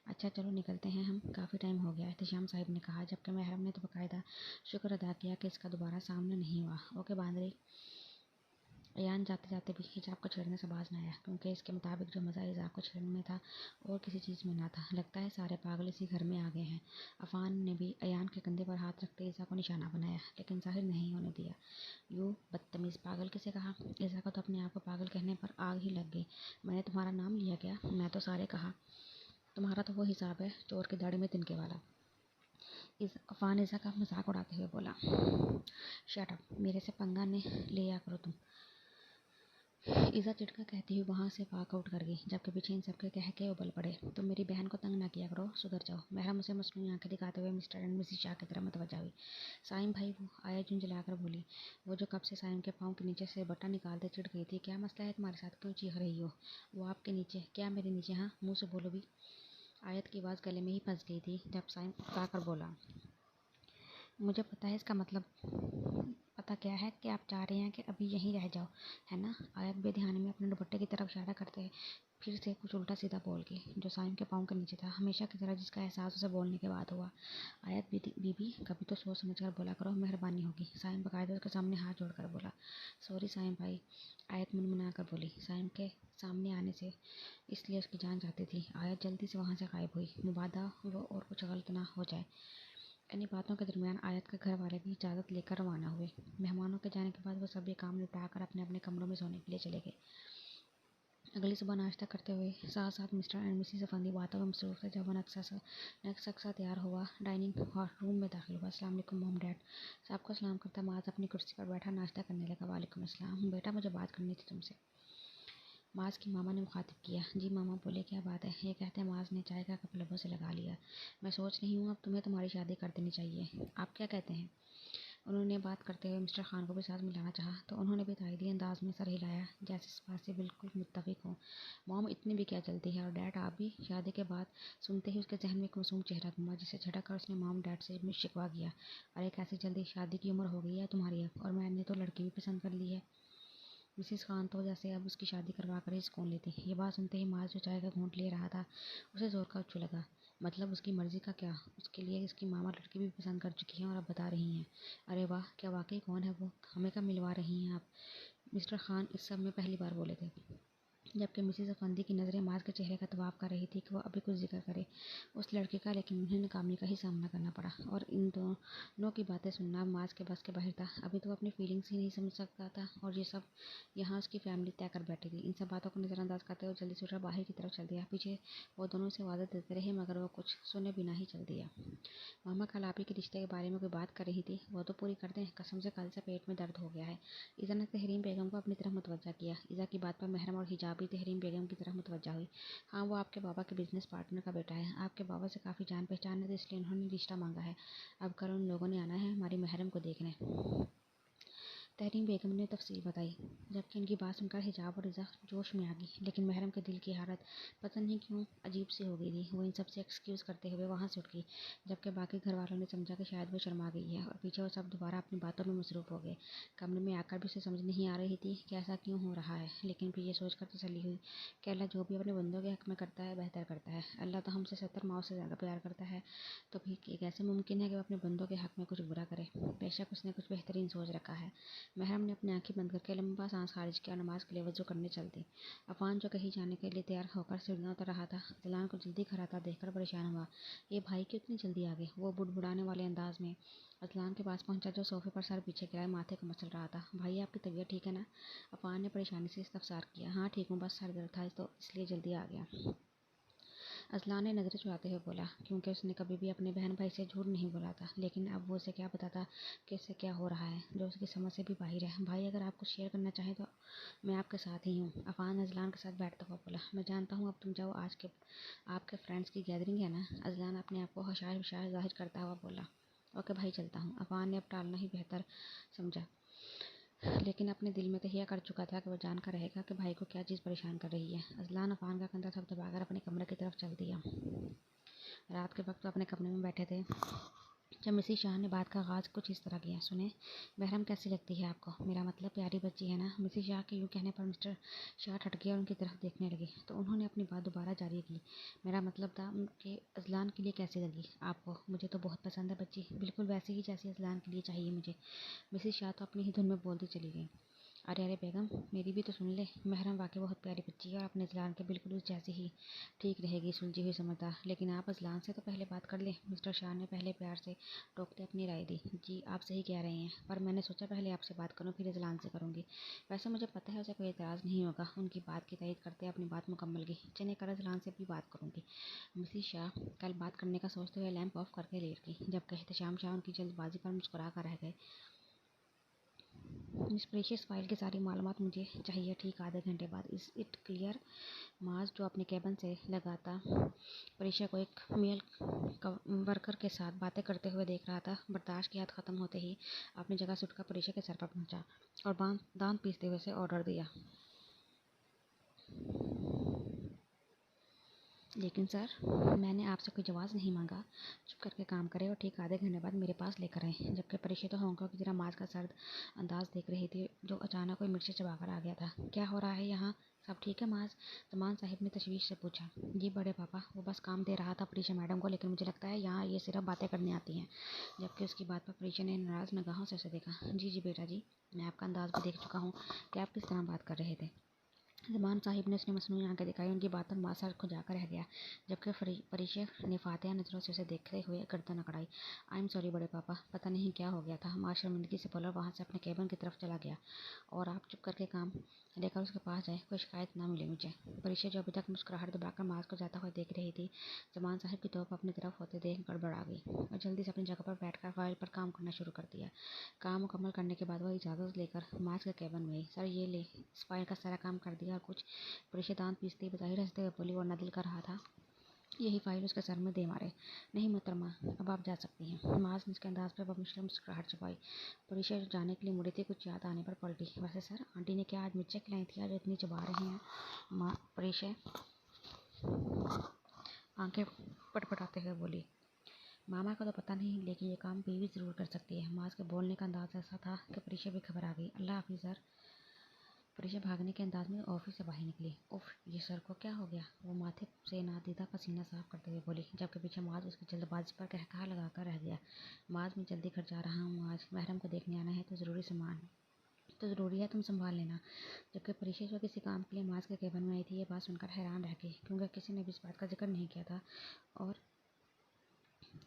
अच्छा चलो निकलते हैं हम, काफ़ी टाइम हो गया है, एहतशाम साहिब ने कहा, जबकि महरम ने तो बाकायदा शुक्र अदा किया कि इसका दोबारा सामना नहीं हुआ। ओके बांदरी। अयान जाते जाते भी हिजाब को छेड़ने से बाज न आया, क्योंकि इसके मुताबिक जो मज़ा हिजाब को छेड़ने में था और किसी चीज़ में ना था। लगता है सारे पागल इसी घर में आ गए हैं। अफान ने भी अयान के कंधे पर हाथ रखते ईसा को निशाना बनाया, लेकिन जाहिर नहीं होने दिया। यूँ बदतमीज़, पागल किसे कहा? ईसा को तो अपने आप को पागल कहने पर आग ही लग गई। मैंने तुम्हारा नाम लिया क्या? मैं तो सारे कहा। तुम्हारा तो वो हिसाब है, चोर की दाढ़ी में तिनके वाला। अफान ईसा का मजाक उड़ाते हुए बोला। शट अप, मेरे से पंगा ने लिया करो तुम। ईज़ा चिढ़कर कहती हुई वहाँ से वॉकआउट कर गई, जबकि पीछे इन सबके कह के उबल पड़े, तुम मेरी बहन को तंग ना किया करो, सुधर जाओ। महरम उसे मसनूई आंखें दिखाते हुए मिस्टर एंड मिसिस शाह की तरफ मुतवज्जा हुई। साइम भाई, वो आया झुंझलाकर बोली, वो जो कब से साइम के पाँव के नीचे से बट्टा निकालते चिढ़ गई थी। क्या मसला है तुम्हारे साथ, क्यों चीख रही हो? वो आपके नीचे, क्या मेरे नीचे? हाँ मुँह से बोलो भी। आयत की आवाज़ गले में ही फंस गई थी जब साइम उकसा कर बोला, मुझे पता है इसका मतलब पता क्या है कि आप चाह रहे हैं कि अभी यहीं रह जाओ, है ना? आयत बेध्यानी में अपने दुपट्टे की तरफ इशारा करते फिर से कुछ उल्टा सीधा बोल के, जो साइम के पाँव के नीचे था, हमेशा की तरह, जिसका एहसास उसे बोलने के बाद हुआ। आयत बीबी कभी तो सोच समझ कर बोला करो, मेहरबानी होगी। साइम बाकायदा उसके सामने हाथ जोड़कर बोला। सॉरी साइम भाई, आयत मुनमुना कर बोली। साइम के सामने आने से इसलिए उसकी जान जाती थी। आयत जल्दी से वहाँ से गायब हुई, मुबादा वो और कुछ गलत ना हो जाए। इन्हीं बातों के दरमियान आयत के घर वाले भी इजाज़त लेकर रवाना हुए। मेहमानों के जाने के बाद वो सभी काम निपटा कर अपने अपने कमरों में सोने के लिए चले गए। अगली सुबह नाश्ता करते हुए साथ साथ मिस्टर एंड मिसेस अफंदी बातों में मसरूफ थे जब नेक्स्ट अक्सा तैयार हुआ, डाइनिंग रूम में दाखिल हुआ। अस्सलाम वालेकुम मॉम डैड। सबको सलाम करता माज अपनी कुर्सी पर बैठा नाश्ता करने लगा। वालेकुम अस्सलाम बेटा, मुझे बात करनी थी तुमसे। माज की मामा ने मुखातिब किया। जी मामा बोले, क्या बात है? ये कहते हैं माज ने चाय का कप लबों से लगा लिया। मैं सोच रही हूँ अब तुम्हें तुम्हारी शादी कर देनी चाहिए। आप क्या कहते हैं? उन्होंने बात करते हुए मिस्टर खान को भी साथ मिलाना चाहा तो उन्होंने भी तायदी अंदाज में सर हिलाया, जैसे इस बात से बिल्कुल मुत्तफिक हो। मॉम, इतनी भी क्या जल्दी है? और डैड आप भी? शादी के बाद सुनते ही उसके जहन में एक मासूम चेहरा घूमा, जिसे झटक कर उसने मॉम डैड से शिकवा किया। अरे कैसी जल्दी? शादी की उम्र हो गई है तुम्हारी अब, और मैंने तो लड़की भी पसंद कर ली है। मिसेस खान तो जैसे अब उसकी शादी करवा कर ही सुकून लेती। ये बात सुनते ही माज जो चाय का घूंट ले रहा था उसे जोर का उच्चू लगा। मतलब उसकी मर्जी का क्या? उसके लिए उसकी मामा लड़की भी पसंद कर चुकी हैं और अब बता रही हैं। अरे वाह, क्या वाकई? कौन है वो? हमें कब मिलवा रही हैं आप? मिस्टर खान इस सब में पहली बार बोले थे, जबकि मिसेस अफंदी की नज़रें माज के चेहरे का तवाफ कर रही थी कि वह अभी कुछ जिक्र करे उस लड़के का, लेकिन उन्हें नाकामी का ही सामना करना पड़ा और इन दोनों की बातें सुनना माज के बस के बाहर था। अभी तो अपनी फीलिंग्स ही नहीं समझ सकता था और ये सब यहाँ उसकी फैमिली तय कर बैठी थी। इन सब बातों को नज़रअंदाज करते हुए जल्दी से उठकर बाहर की तरफ चल दिया। पीछे वो दोनों से वादा देते रहे मगर वो कुछ सुने बिना ही चल दिया। मामा कल आप ही के रिश्ते के बारे में कोई बात कर रही थी, वो तो पूरी कर दें। कसम से कल से पेट में दर्द हो गया है। ईज़ा ने तहरीम बेगम को अपनी तरफ मुतवज्जा किया। ईज़ा की बात पर महरम और हिजाबी तहरीम बेगम की तरफ मुतवज्जा हुई। हाँ, वो आपके बाबा के बिजनेस पार्टनर का बेटा है। आपके बाबा से काफ़ी जान पहचान है तो इसलिए उन्होंने रिश्ता मांगा है। अब कल उन लोगों ने आना है हमारी महरम को देखने। तहरीम बेगम ने तफसील बताई, जबकि इनकी बात सुनकर हिजाब और रिज़ा जोश में आ गई, लेकिन महरम के दिल की हालत पता नहीं क्यों अजीब सी हो गई थी। वो इन सब से एक्सक्यूज़ करते हुए वहाँ से उठ गई, जबकि बाकी घर वालों ने समझा कि शायद वो शर्मा गई है और पीछे वो सब दोबारा अपनी बातों में मसरूफ़ हो गए। कमरे में आकर भी उसे समझ नहीं आ रही थी कि ऐसा क्यों हो रहा है, लेकिन फिर ये सोचकर तसल्ली हुई कि अल्लाह जो भी अपने बंदों के हक़ में करता है बेहतर करता है। अल्लाह तो हमसे 70 माओं से ज़्यादा प्यार करता है, तो फिर ये कैसे मुमकिन है कि वो अपने बंदों के हक़ में कुछ बुरा करे? बेशक उसने कुछ बेहतरीन सोच रखा है। महरम ने अपनी आंखें बंद करके लंबा सांस खारिज किया और नमाज के लिए वजू करने चल दी। अफान जो कहीं जाने के लिए तैयार होकर सीढ़ियां उतर रहा था, अदलान को जल्दी खड़ा देखकर परेशान हुआ। ये भाई क्यों इतनी जल्दी आ गए? वो बुड़बुड़ाने वाले अंदाज में अदलान के पास पहुंचा, जो सोफे पर सर पीछे गिराए माथे को मसल रहा था। भाई आपकी तबीयत ठीक है ना? अफान ने परेशानी से इस्तफसार किया। हाँ ठीक हूँ, बस सर दर्द था तो इसलिए जल्दी आ गया। अजलान ने नज़रें चुराते हुए बोला, क्योंकि उसने कभी भी अपने बहन भाई से झूठ नहीं बोला था, लेकिन अब वो उसे क्या बताता कि उससे क्या हो रहा है जो उसकी समझ से भी बाहर है। भाई अगर आप कुछ शेयर करना चाहें तो मैं आपके साथ ही हूँ। अफान अजलान के साथ बैठता हुआ बोला, मैं जानता हूँ अब तुम जाओ, आज के आपके फ्रेंड्स की गैदरिंग है ना? अजलान अपने आप को होशियार होशियार जाहिर करता हुआ बोला। ओके भाई, चलता हूँ। अफान ने अब टालना ही बेहतर समझा, लेकिन अपने दिल में तहिया कर चुका था कि वो जानकर रहेगा कि भाई को क्या चीज़ परेशान कर रही है। अजलान अफान का कंधा थपथपाकर अपने कमरे की तरफ चल दिया। रात के वक्त वो अपने कमरे में बैठे थे जब मिसेस शाह ने बात का आगाज़ कुछ इस तरह किया, सुने, महरम कैसी लगती है आपको? मेरा मतलब प्यारी बच्ची है ना? मिसेस शाह के यूँ कहने पर मिस्टर शाह हट गए और उनकी तरफ देखने लगे, तो उन्होंने अपनी बात दोबारा जारी की। मेरा मतलब था कि अजलान के लिए कैसी लगी आपको? मुझे तो बहुत पसंद है बच्ची, बिल्कुल वैसी ही जैसी अजलान के लिए चाहिए मुझे। मिसेस शाह तो अपनी ही धुन में बोलती चली गई। अरे अरे बेगम, मेरी भी तो सुन ले। महरम वाकई बहुत प्यारी बच्ची है और अपने अजलान के बिल्कुल उस जैसी ही ठीक रहेगी, सुलझी हुई समझदार। लेकिन आप अजलान से तो पहले बात कर लें। मिस्टर शाह ने पहले प्यार से टोकते अपनी राय दी। जी आप सही कह रहे हैं, पर मैंने सोचा पहले आपसे बात करूं फिर अजलान से करूंगी। वैसे मुझे पता है उसे कोई एतराज़ नहीं होगा। उनकी बात की तायद करते अपनी बात मुकम्मल की। चने कर अजलान से भी बात करूंगी। मिसेस शाह कल बात करने का सोचते हुए लैंप ऑफ करके लेट गई, जबकि एहतशाम शाह उनकी जल्दबाजी पर मुस्कुरा कर रह गए। मिस प्रेशियस फाइल की सारी मालूमात मुझे चाहिए ठीक आधे घंटे बाद। Is it clear? माज जो अपने केबिन से लगाता प्रेशिया को एक मेल वर्कर के साथ बातें करते हुए देख रहा था, बर्दाश्त की हद ख़त्म होते ही अपनी जगह से उठकर प्रेशिया के सर पर पहुंचा और दांत पीसते हुए उसे ऑर्डर दिया। लेकिन सर, मैंने आपसे कोई जवाब नहीं मांगा। चुप करके काम करें और ठीक आधे घंटे बाद मेरे पास लेकर आए। जबकि परीक्षा तो होंका की तरह माज का सर्द अंदाज देख रही थी, जो अचानक कोई मिर्ची चबाकर आ गया था। क्या हो रहा है यहाँ? सब ठीक है माज? जमान साहिब ने तशवीश से पूछा। जी बड़े पापा, वो बस काम दे रहा था परीक्षा मैडम को, लेकिन मुझे लगता है यहाँ ये सिर्फ बातें करने आती हैं। जबकि उसकी बात पर परीक्षा ने नाराज निगाहों से उसे देखा। जी जी बेटा जी, मैं आपका अंदाज भी देख चुका हूँ कि आप किस तरह बात कर रहे थे। ज़मान साहिब ने उसने मसनूई आंखें दिखाई। उनकी बात पर मासा खुजाकर रह गया। जबकि परिचय ने फातिहा नज़रों से उसे देखते हुए गर्दन अकड़ाई। आई एम सॉरी बड़े पापा, पता नहीं क्या हो गया था। माँ शर्मिंदगी से बोला, वहाँ से अपने केबिन की तरफ चला गया। और आप चुप करके काम लेकर उसके पास जाए, कोई शिकायत ना मिले मुझे। परिचय जो अभी तक मुस्कुराहट दबाकर मास को जाता हुआ देख रही थी, ज़मान साहिब की तोप अपनी तरफ होते देख गड़बड़ा गई और जल्दी से अपनी जगह पर बैठकर फाइल पर काम करना शुरू कर दिया। काम मुकम्मल करने के बाद वह इजाज़त लेकर मास के केबिन में गई। सर ये ले, इस फाइल का सारा काम कर दिया और कुछ। परिचय दांत पीसते बज़ाहिर हंसते हुए बोली, वरना दिल कर रहा था यही फाइल उसके सर में दे मारे। नहीं मोहतरमा, अब आप जा सकती हैं। माज ने उसके अंदाज पर बमिश्र मुस्कुराहट छुपाई। परिचय जाने के लिए मुड़ी थी, कुछ याद आने पर पलटी। वैसे सर, आंटी ने क्या आज मिर्चें खिलाई थी आज इतनी चबा रही हैं? माँ परिचय आंखें पटपटाते हुए बोली। मामा को तो पता नहीं, लेकिन ये काम बीवी ज़रूर कर सकती है। माज के बोलने का अंदाज ऐसा था कि परिचय भी खबर आ गई। अल्लाह हाफिज़ सर। परिचय भागने के अंदाज में ऑफिस से बाहर निकली। उफ, ये सर को क्या हो गया? वो माथे से नादीदा पसीना साफ करते हुए बोली, जबकि पीछे माज उसकी जल्दबाजी पर कहकहा लगाकर रह गया। माज, मैं जल्दी घर जा रहा हूँ। आज महरम को देखने आना है, तो ज़रूरी है, तुम संभाल लेना। जबकि परिचय जो किसी काम के लिए माज के केबिन में आई थी, ये बात सुनकर हैरान रह गई, क्योंकि किसी ने भी इस बात का जिक्र नहीं किया था। और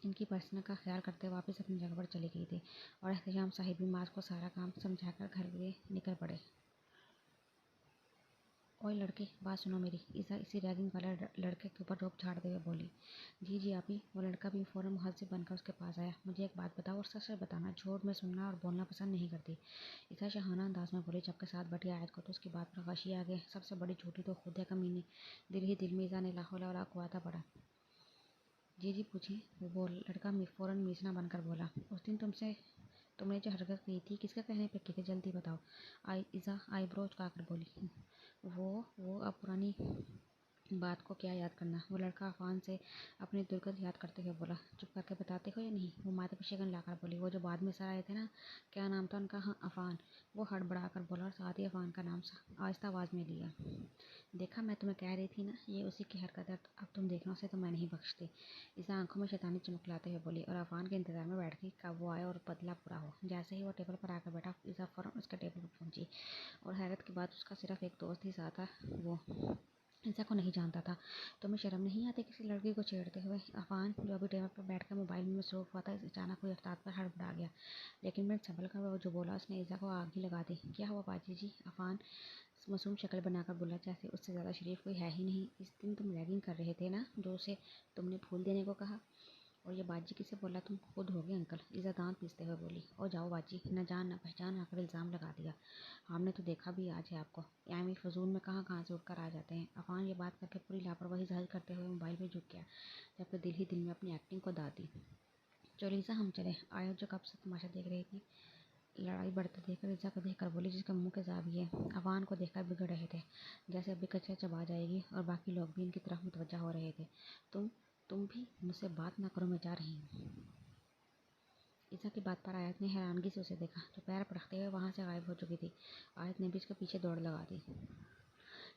इनकी पर्सनल का ख्याल करते वापस अपनी जगह पर चली गई थी। और एहतशाम साहिब भी माज को सारा काम समझाकर घर के निकल पड़े। ओए लड़के, बात सुनो मेरी। ईसा इसी रैगिंग वाले लड़के के ऊपर रोब झाड़ते हुए बोली। जी जी आपी। वो लड़का भी फ़ौरन मुहज़्ज़िब बनकर उसके पास आया। मुझे एक बात बताओ और सच सच बताना, झूठ में सुनना और बोलना पसंद नहीं करती। ईसा शाहाना अंदाज में बोली, जबकि साथ बैठी आयत को तो उसकी बात पर गशी आ गई। सबसे बड़ी झूठी तो खुद है कमीनी। दिल ही दिल में ईसा ने ला हौला वला कुव्वता पड़ा। जी जी पूछें। वो लड़का फ़ौरन मीसना बनकर बोला। उस दिन तुमने जो हरकत की थी, किसके कहने पे की थी? जल्दी बताओ। ईसा आईब्रो चुकाकर बोली। वो अब पुरानी बात को क्या याद करना। वो लड़का अफान से अपनी दुर्गत याद करते हुए बोला। चुप करके बताते हो या नहीं? वो माथे पर शिकन लाकर बोली। वो जो बाद में सर आए थे ना, क्या नाम था उनका? हाँ अफान। वो हड़बड़ा कर बोला और साथ ही अफान का नाम आहिस्ता आवाज़ में लिया। देखा, मैं तुम्हें कह रही थी ना, ये उसी की हरकत है। अब तुम देखना, उसे तो मैं नहीं बख्शती। इसे आंखों में शैतानी चमक लाते हुए बोली और अफान के इंतजार में बैठ गई कब वो आए और बदला पूरा हो। जैसे ही वो टेबल पर आकर बैठा, ईसा फ़ौरन उसके टेबल पर पहुंची। और हैरत की बात, उसका सिर्फ एक दोस्त ही साथ था। वो ईसा को नहीं जानता था। तुम्हें शर्म नहीं आती किसी लड़की को छेड़ते हुए? अफान, जो अभी टेबल पर बैठकर मोबाइल में मसरूफ हुआ था, अचानक हुई रफ्तार पर हड़बड़ा गया। लेकिन मिनट संभल कर वो जो बोला, उसने ईसा को आग ही लगा दी। क्या हुआ बाजी जी? अफान मासूम शक्ल बनाकर बोला, जैसे उससे ज़्यादा शरीफ कोई है ही नहीं। इस दिन तुम रैगिंग कर रहे थे ना, जो उसे तुमने फूल देने को कहा। और ये बाजी किसे बोला? तुम खुद होगे अंकल। ईसा दांत पीसते हुए बोली। ओ जाओ बाजी, न जान न पहचान आकर इल्ज़ाम लगा दिया। हमने तो देखा भी आज है आपको। यामी फजूल में कहाँ कहाँ से उठकर आ जाते हैं। अफान ये बात करके पूरी लापरवाही जाहिर करते हुए मोबाइल में झुक गया, जबकि दिल ही दिल में अपनी एक्टिंग को दाद दी। चलो ईसा, हम चले। आयोजक कब से तमाशा देख रही थी। लड़ाई बढ़ते देखकर ईसा को देखकर बोली, जिसके मुंह के ज़ाविये अफान को देखकर बिगड़ रहे थे, जैसे अभी कचरा चबा जाएगी। और बाकी लोग भी इनकी तरफ मुतवज्जा हो रहे थे। तुम तुम भी मुझसे बात ना करो, मैं जा रही हूँ। ईसा की बात पर आयत ने हैरानगी से उसे देखा, जो पैर पटकते हुए वहाँ से गायब हो चुकी थी। आयत ने भी उसके पीछे दौड़ लगा दी।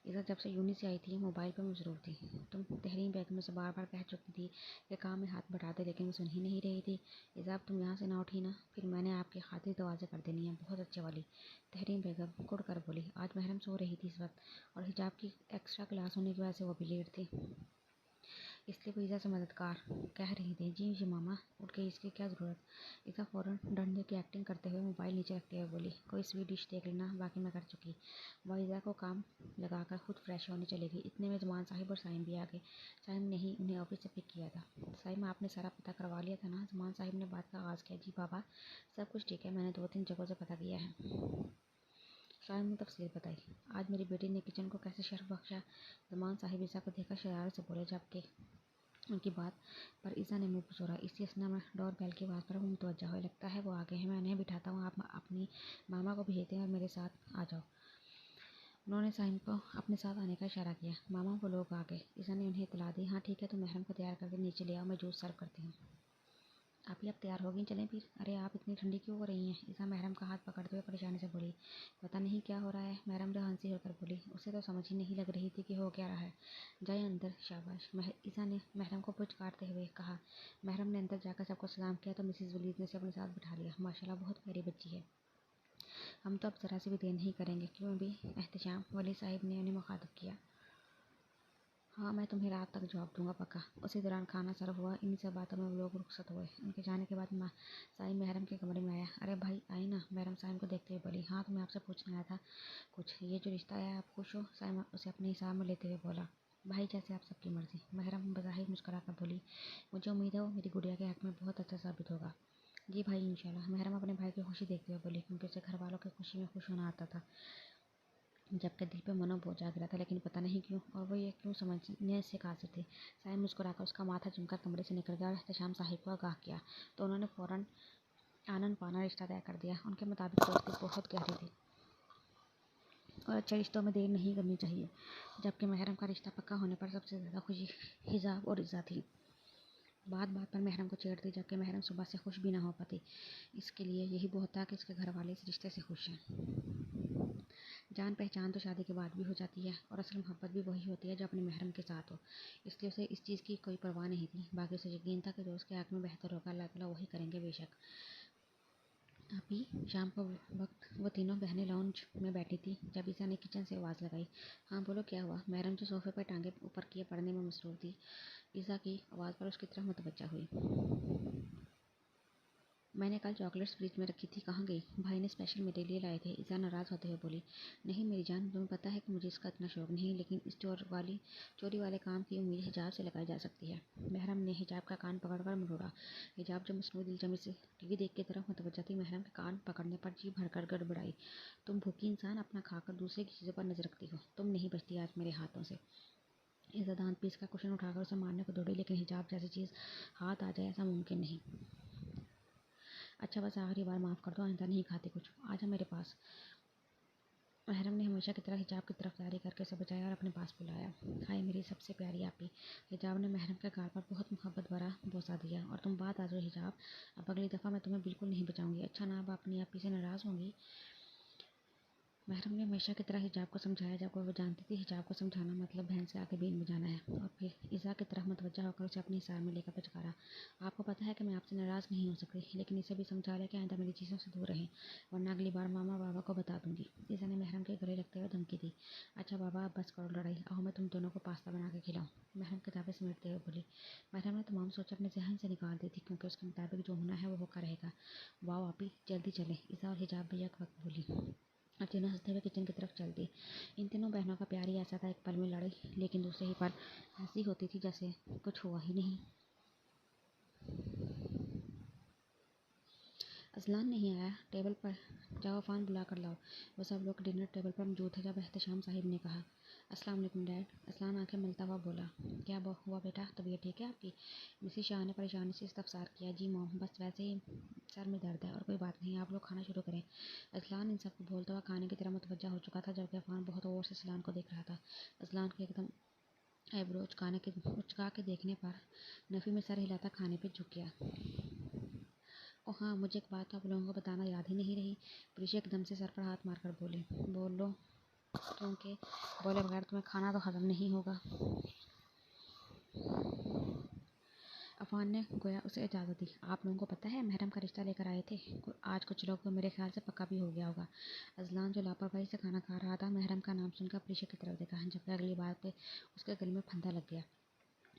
ईसा जब से यूनी से आई थी, मोबाइल पर मसरूफ थी। तुम तहरीन बेगम से बार बार कह चुकी थी कि काम में हाथ बटा दे, लेकिन वो सुन ही नहीं रही थी। ईसा, अब तुम यहाँ से ना उठी ना, फिर मैंने आपकी खातिर दरवाजे कर देनी है, बहुत अच्छे वाली। तहरीन बेगम कुड़ कर बोली। आज महरम सो रही थी इस वक्त, और हिजाब की एक्स्ट्रा क्लास होने की वजह से वो भी लेट थी, इसलिए वो ईसा से मददगार कह रही थी। जी जी मामा, उठ गई, इसकी क्या ज़रूरत? ईसा फ़ौरन डंडे की एक्टिंग करते हुए मोबाइल नीचे रखते हुए बोली। कोई स्वीट डिश देख लेना, बाकी मैं कर चुकी। वह ईसा को काम लगाकर खुद फ्रेश होने चली गई। इतने में ज़मान साहिब और साइम भी आ गए। साइम ने ही उन्हें ऑफिस से पिक किया था। साइम, आपने सारा पता करवा लिया था ना? ज़मान साहिब ने बात का आगाज़ किया। जी बाबा, सब कुछ ठीक है, मैंने 2-3 जगहों से पता किया है। साइम ने तफसील बताई। आज मेरी बेटी ने किचन को कैसे शर्फ बख्शा। ज़मान साहिब ईसा को देखकर शरारत से बोले, जबकि उनकी बात पर ईसा ने मुंह पछोड़ा। इसी असना में डोर बेल की आवाज़ पर वो मुतवज्जा हुए। लगता है वो आ गए हैं, मैं उन्हें बिठाता हूँ, आप अपनी मामा को भेजते हैं और मेरे साथ आ जाओ। उन्होंने साइम को अपने साथ आने का इशारा किया। मामा वो लोग आ गए। ईसा ने उन्हें इत्तला दी। हाँ ठीक है, तुम महरम को तैयार करके नीचे ले आओ, मैं जूस सर्व करती हूँ। आप ही अब तैयार हो गई, चलें फिर। अरे आप इतनी ठंडी क्यों हो रही हैं? ईसा महरम का हाथ पकड़ते हुए परेशानी से बोली। पता नहीं क्या हो रहा है, महरम ने हंसी होकर बोली। उसे तो समझ ही नहीं लग रही थी कि हो क्या रहा है। जाए अंदर, शाबाश। ईसा ने महरम को पुचकारते हुए कहा। महरम ने अंदर जाकर सबको सलाम किया तो मिसेज वलीद ने उसे अपने साथ बिठा लिया। माशाल्लाह, बहुत प्यारी बच्ची है। हम तो अब जरा से भी देर नहीं करेंगे, क्यों भी एहतशाम? वली साहिब ने उन्हें मुखातिब किया। हाँ, मैं तुम्हें रात तक जवाब दूंगा पक्का। उसी दौरान खाना सर्व हुआ। इन्हीं सब बातों में वो लोग रुखसत हुए। उनके जाने के बाद साइम महरम के कमरे में आया। अरे भाई आई ना? महरम साइम को देखते हुए बोली। हाँ, तुम्हें आपसे पूछने आया था कुछ। ये जो रिश्ता आया, आप खुश हो? साइम उसे अपने हिसाब में लेते हुए बोला। भाई जैसे आप सबकी मर्जी। महरम बज़ाहिर मुस्कुरा कर बोली। मुझे उम्मीद है वो मेरी गुड़िया के हक में बहुत अच्छा साबित होगा। जी भाई, इंशाल्लाह। महरम अपने भाई की खुशी देखते हुए बोली, क्योंकि उसे घर वालों की खुशी में खुश होना आता था, जबकि दिल पे मनोबोझ आ गिरा था। लेकिन पता नहीं क्यों, और वो ये क्यों समझने से कासिर थे। साइम मुस्कुराकर उसका माथा झुमकर कमरे से निकल गया और एहतशाम साहिब को आगाह किया तो उन्होंने फ़ौरन आनन पाना रिश्ता तय कर दिया। उनके मुताबिक दोस्ती बहुत गहरी थी और अच्छे रिश्तों में देर नहीं करनी चाहिए। जबकि महरम का रिश्ता पक्का होने पर सबसे ज़्यादा खुशी हिजाब और इज़्ज़ा थी। बात बात पर महरम को छेड़ती, जबकि महरम सुबह से खुश भी ना हो पाती। इसके लिए यही बहुत था कि इसके घर वाले इस रिश्ते से खुश हैं। जान पहचान तो शादी के बाद भी हो जाती है, और असल मोहब्बत भी वही होती है जो अपने महरम के साथ हो। इसलिए उसे इस चीज़ की कोई परवाह नहीं थी। बाकी उसे यकीन था कि जो उसके हक में बेहतर होगा अल्लाह ताला वही करेंगे बेशक। अभी शाम को वक्त वो तीनों बहनें लाउंज में बैठी थी जब ईसा ने किचन से आवाज़ लगाई। हाँ बोलो, क्या हुआ? महरम जो सोफे पर टांगे ऊपर किए पढ़ने में मसरूफ़ थी, ईसा की आवाज़ पर उसकी तरफ मुतवज्जा हुई। मैंने कल चॉकलेट्स फ्रिज में रखी थी, कहाँ गई? भाई ने स्पेशल मेरे लिए लाए थे। ईसा नाराज़ होते हुए बोली। नहीं मेरी जान, तुम्हें पता है कि मुझे इसका इतना शौक नहीं, लेकिन इस चोरी वाले काम की उम्मीद हिजाब से लगाई जा सकती है। महरम ने हिजाब का कान पकड़कर मरोड़ा। हिजाब जो मसनूई दिलजमी से टीवी देख की तरफ मुतवज्जा थी, महरम के कान पकड़ने पर जी भरकर गड़बड़ाई। तुम भूखी इंसान अपना खाकर दूसरे की चीज़ों पर नजर रखती हो। तुम नहीं बचती आज मेरे हाथों से। ईसा दांत पीस का कुशन उठाकर उसे मारने को दौड़ी, लेकिन हिजाब जैसी चीज़ हाथ आ जाए ऐसा मुमकिन नहीं। अच्छा बस आखिरी बार माफ़ कर दो, आइंदा नहीं खाती कुछ। आजा मेरे पास। महरम ने हमेशा की तरह हिजाब की तरफदारी करके उसे बचाया और अपने पास बुलाया। हाय मेरी सबसे प्यारी आपी। हिजाब ने महरम के गाल पर बहुत मोहब्बत भरा बोसा दिया। और तुम बात आ जाओ हिजाब, अब अगली दफ़ा मैं तुम्हें बिल्कुल नहीं बचाऊंगी। अच्छा ना, अब अपनी आपी से नाराज़ होंगी? महरम ने हमेशा की तरह हिजाब को समझाया, जबकि वो जानती थी हिजाब को समझाना मतलब बहन से आगे बीन बजाना है। और फिर ईसा की तरफ मुतवज्जा होकर उसे अपने हिसार में लेकर पुचकारा। आपको पता है कि मैं आपसे नाराज़ नहीं हो सकती, लेकिन इसे भी समझा लें कि आइंदा मेरी चीज़ों से दूर रहें, वरना अगली बार मामा बाबा को बता दूंगी। ईसा ने महरम के गले लगते हुए धमकी दी। अच्छा बाबा, अब बस करो लड़ाई, आओ मैं तुम दोनों को पास्ता बना के खिलाऊं। महरम किताबें समेटते हुए बोली। महरम ने तमाम सोच अपने जहन से निकाल दी थी, क्योंकि उसके मुताबिक जो होना है वो होकर रहेगा। वाह आपी, जल्दी चले। ईसा और हिजाब भी एक वक्त बोली और तीनों हंसते हुए किचन की तरफ चल दी। इन तीनों बहनों का प्यार ही ऐसा था, एक पल में लड़ाई, लेकिन दूसरे ही पल ऐसी होती थी जैसे कुछ हुआ ही नहीं। असलान नहीं आया? टेबल पर जाओ, फ़ान बुला कर लाओ। वो सब लोग डिनर टेबल पर मौजूद थे जब एहतशाम साहिब ने कहा। अस्सलाम वालेकुम डैड। असलान आंखें मलता हुआ बोला। क्या हुआ बेटा, तबीयत ठीक है आपकी? मिसेस शाह ने परेशानी से इस्तफसार किया। जी मॉम, बस वैसे ही सर में दर्द है, और कोई बात नहीं, आप लोग खाना शुरू करें। असलान इन सबको बोलता हुआ खाने की तरफ मुतवज्जा हो चुका था, जबकि अफान बहुत गौर से असलान को देख रहा था। असलान के एकदम आईब्रो उचका के देखने पर नफ़ी में सर हिलाता खाने पे झुक गया। ओह हाँ, मुझे एक बात आप लोगों को बताना याद ही नहीं रही। प्रीशी एकदम से सर पर हाथ मारकर बोले। बोलो, क्योंकि बोले बगैर तुम्हें खाना तो हजम नहीं होगा। अफान ने गोया उसे इजाज़त दी। आप लोगों को पता है महरम का रिश्ता लेकर आए थे आज कुछ लोग, तो मेरे ख्याल से पक्का भी हो गया होगा। अजलान जो लापरवाही से खाना खा रहा था, महरम का नाम सुनकर प्रीशा की तरफ देखा, जबकि अगली बार पे उसके गले में फंदा लग गया।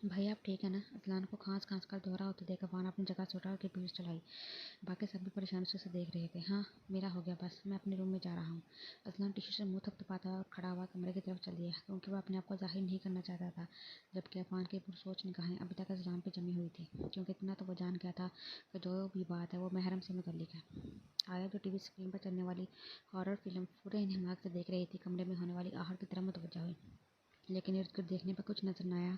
भाई आप ठीक है ना? अजलान को खांस खांस कर दोहरा होते देख अफान अपनी जगह से उठा और पीठ चलाई। बाकी सब भी परेशानी से उसे देख रहे थे। हाँ मेरा हो गया, बस मैं अपने रूम में जा रहा हूँ। असलान टिश्यू से मुंह थपथपाता और खड़ा हुआ कमरे की तरफ चल दिया, क्योंकि वह अपने आप को जाहिर नहीं करना चाहता था। जबकि अफान की पुरसोच निगाहें अभी तक असलान पे जमी हुई थी, क्योंकि इतना तो वो जान गया था कि जो भी बात है वो महरम से मुतल्लिक है। आया जो टीवी स्क्रीन पर चलने वाली हॉरर फिल्म पूरे इन्हमाक से देख रही थी, कमरे में होने वाली आहट की तरफ मुतवज्जा हुई, लेकिन इर्द गिर्द देखने पर कुछ नजर न आया,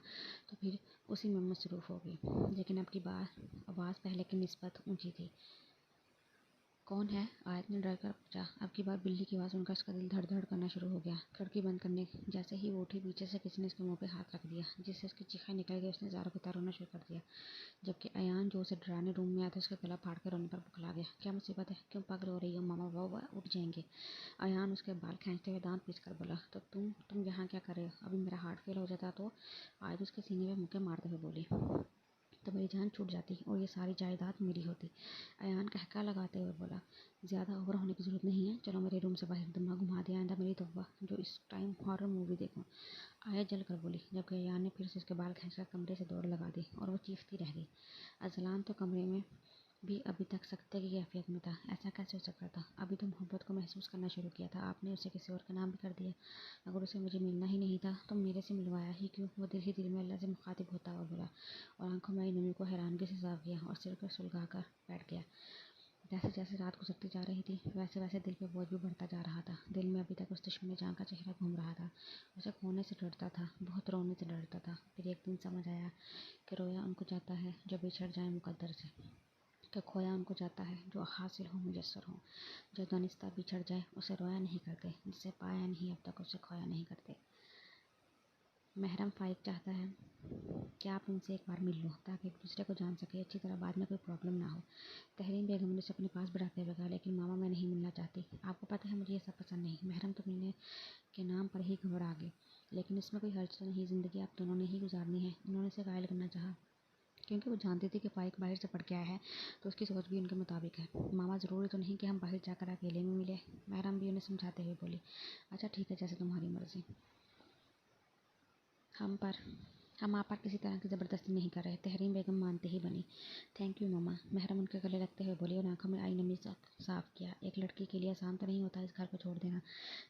तो फिर उसी में मसरूफ़ हो गई। लेकिन अब की बार आवाज़ पहले की निस्बत ऊंची थी। कौन है? आयत ने डर कर पूछा। अब की बार बिल्ली की आवाज़ सुनकर उसका दिल धड़ धड़ करना शुरू हो गया। खिड़की बंद करने जैसे ही वो उठी, पीछे से किसी ने उसके मुंह पे हाथ रख दिया, जिससे उसकी चीखें निकल गई। उसने ज़ारों की तरह रोना शुरू कर दिया, जबकि अयान जो उसे डराने रूम में आया था, उसका गला फाड़ कर रोने पर बुखला गया। क्या मुसीबत है? क्यों पागल हो रही हो? मामा बाबा उठ जाएंगे। अयान उसके बाल खींचते हुए दांत पीस कर बोला। तो तुम यहाँ क्या कर रहे हो? अभी मेरा हार्ट फेल हो जाता तो? आयत उसके सीने में मुक्के मारते हुए बोली। तो मेरी जान छूट जाती और ये सारी जायदाद मेरी होती। अयान कहका लगाते हुए बोला। ज़्यादा ओवर होने की ज़रूरत नहीं है, चलो मेरे रूम से बाहर। दिमाग घुमा दिया आइंदा मेरी तौबा जो इस टाइम हॉरर मूवी देखूं। आया जल कर बोली, जबकि अयान ने फिर से उसके बाल खींचकर कमरे से दौड़ लगा दी और वो चीखती रह गई। अजलान तो कमरे में भी अभी तक सख्ते की कैफियत में था। ऐसा कैसे हो सकता था? अभी तो मोहब्बत को महसूस करना शुरू किया था, आपने उसे किसी और का नाम भी कर दिया। अगर उसे मुझे मिलना ही नहीं था तो मेरे से मिलवाया ही क्यों? वो दिल ही दिल में अल्लाह से मुखातिब होता और बोला, और आंखों में आई नमी को हैरानगी से साफ किया और सिर पर सुलगा कर बैठ गया। जैसे जैसे रात गुजरती जा रही थी, वैसे वैसे दिल पे बोझ भी बढ़ता जा रहा था। दिल में अभी तक उस दुश्मन जान का चेहरा घूम रहा था। उसे खोने से डरता था, बहुत रोने से डरता था। फिर एक दिन समझ आया कि रोया उनको जाता है जो बिछड़ जाए मुकद्दर से, कि खोया उनको जाता है जो हासिल हो मुयस्सर हो। जो दानिस्ता बिछड़ जाए उसे रोया नहीं करते, जिसे पाया नहीं अब तक उसे खोया नहीं करते। महरम फाइक चाहता है कि आप उनसे एक बार मिल लो, ताकि एक दूसरे को जान सके अच्छी तरह, बाद में कोई प्रॉब्लम ना हो। तहरीन बेगम ने उसे अपने पास बिठाते हुए कहा, लेकिन मामा मैं नहीं मिलना चाहती। आपको पता है मुझे ये सब पसंद नहीं। महरम तो मिलने के नाम पर ही घबरा गई, लेकिन इसमें कोई हर्ज तो नहीं, ज़िंदगी आप दोनों ने ही गुजारनी है। उन्होंने उसे घायल करना चाहा, क्योंकि वो जानती थी कि फाइक बाहर से पढ़ के आया है, तो उसकी सोच भी उनके मुताबिक है। मामा ज़रूरी तो नहीं कि हम बाहर जाकर अकेले में मिले। महरम भी उन्हें समझाते हुए बोली। अच्छा ठीक है, जैसे तुम्हारी मर्जी। हम पर हम आप पर किसी तरह की ज़बरदस्ती नहीं कर रहे। तहरीन बेगम मानते ही बनी। थैंक यू मामा। महरम उनके गले लगते हुए बोली और आंखों में आई नमी साफ किया। एक लड़की के लिए आसान तो नहीं होता इस घर को छोड़ देना,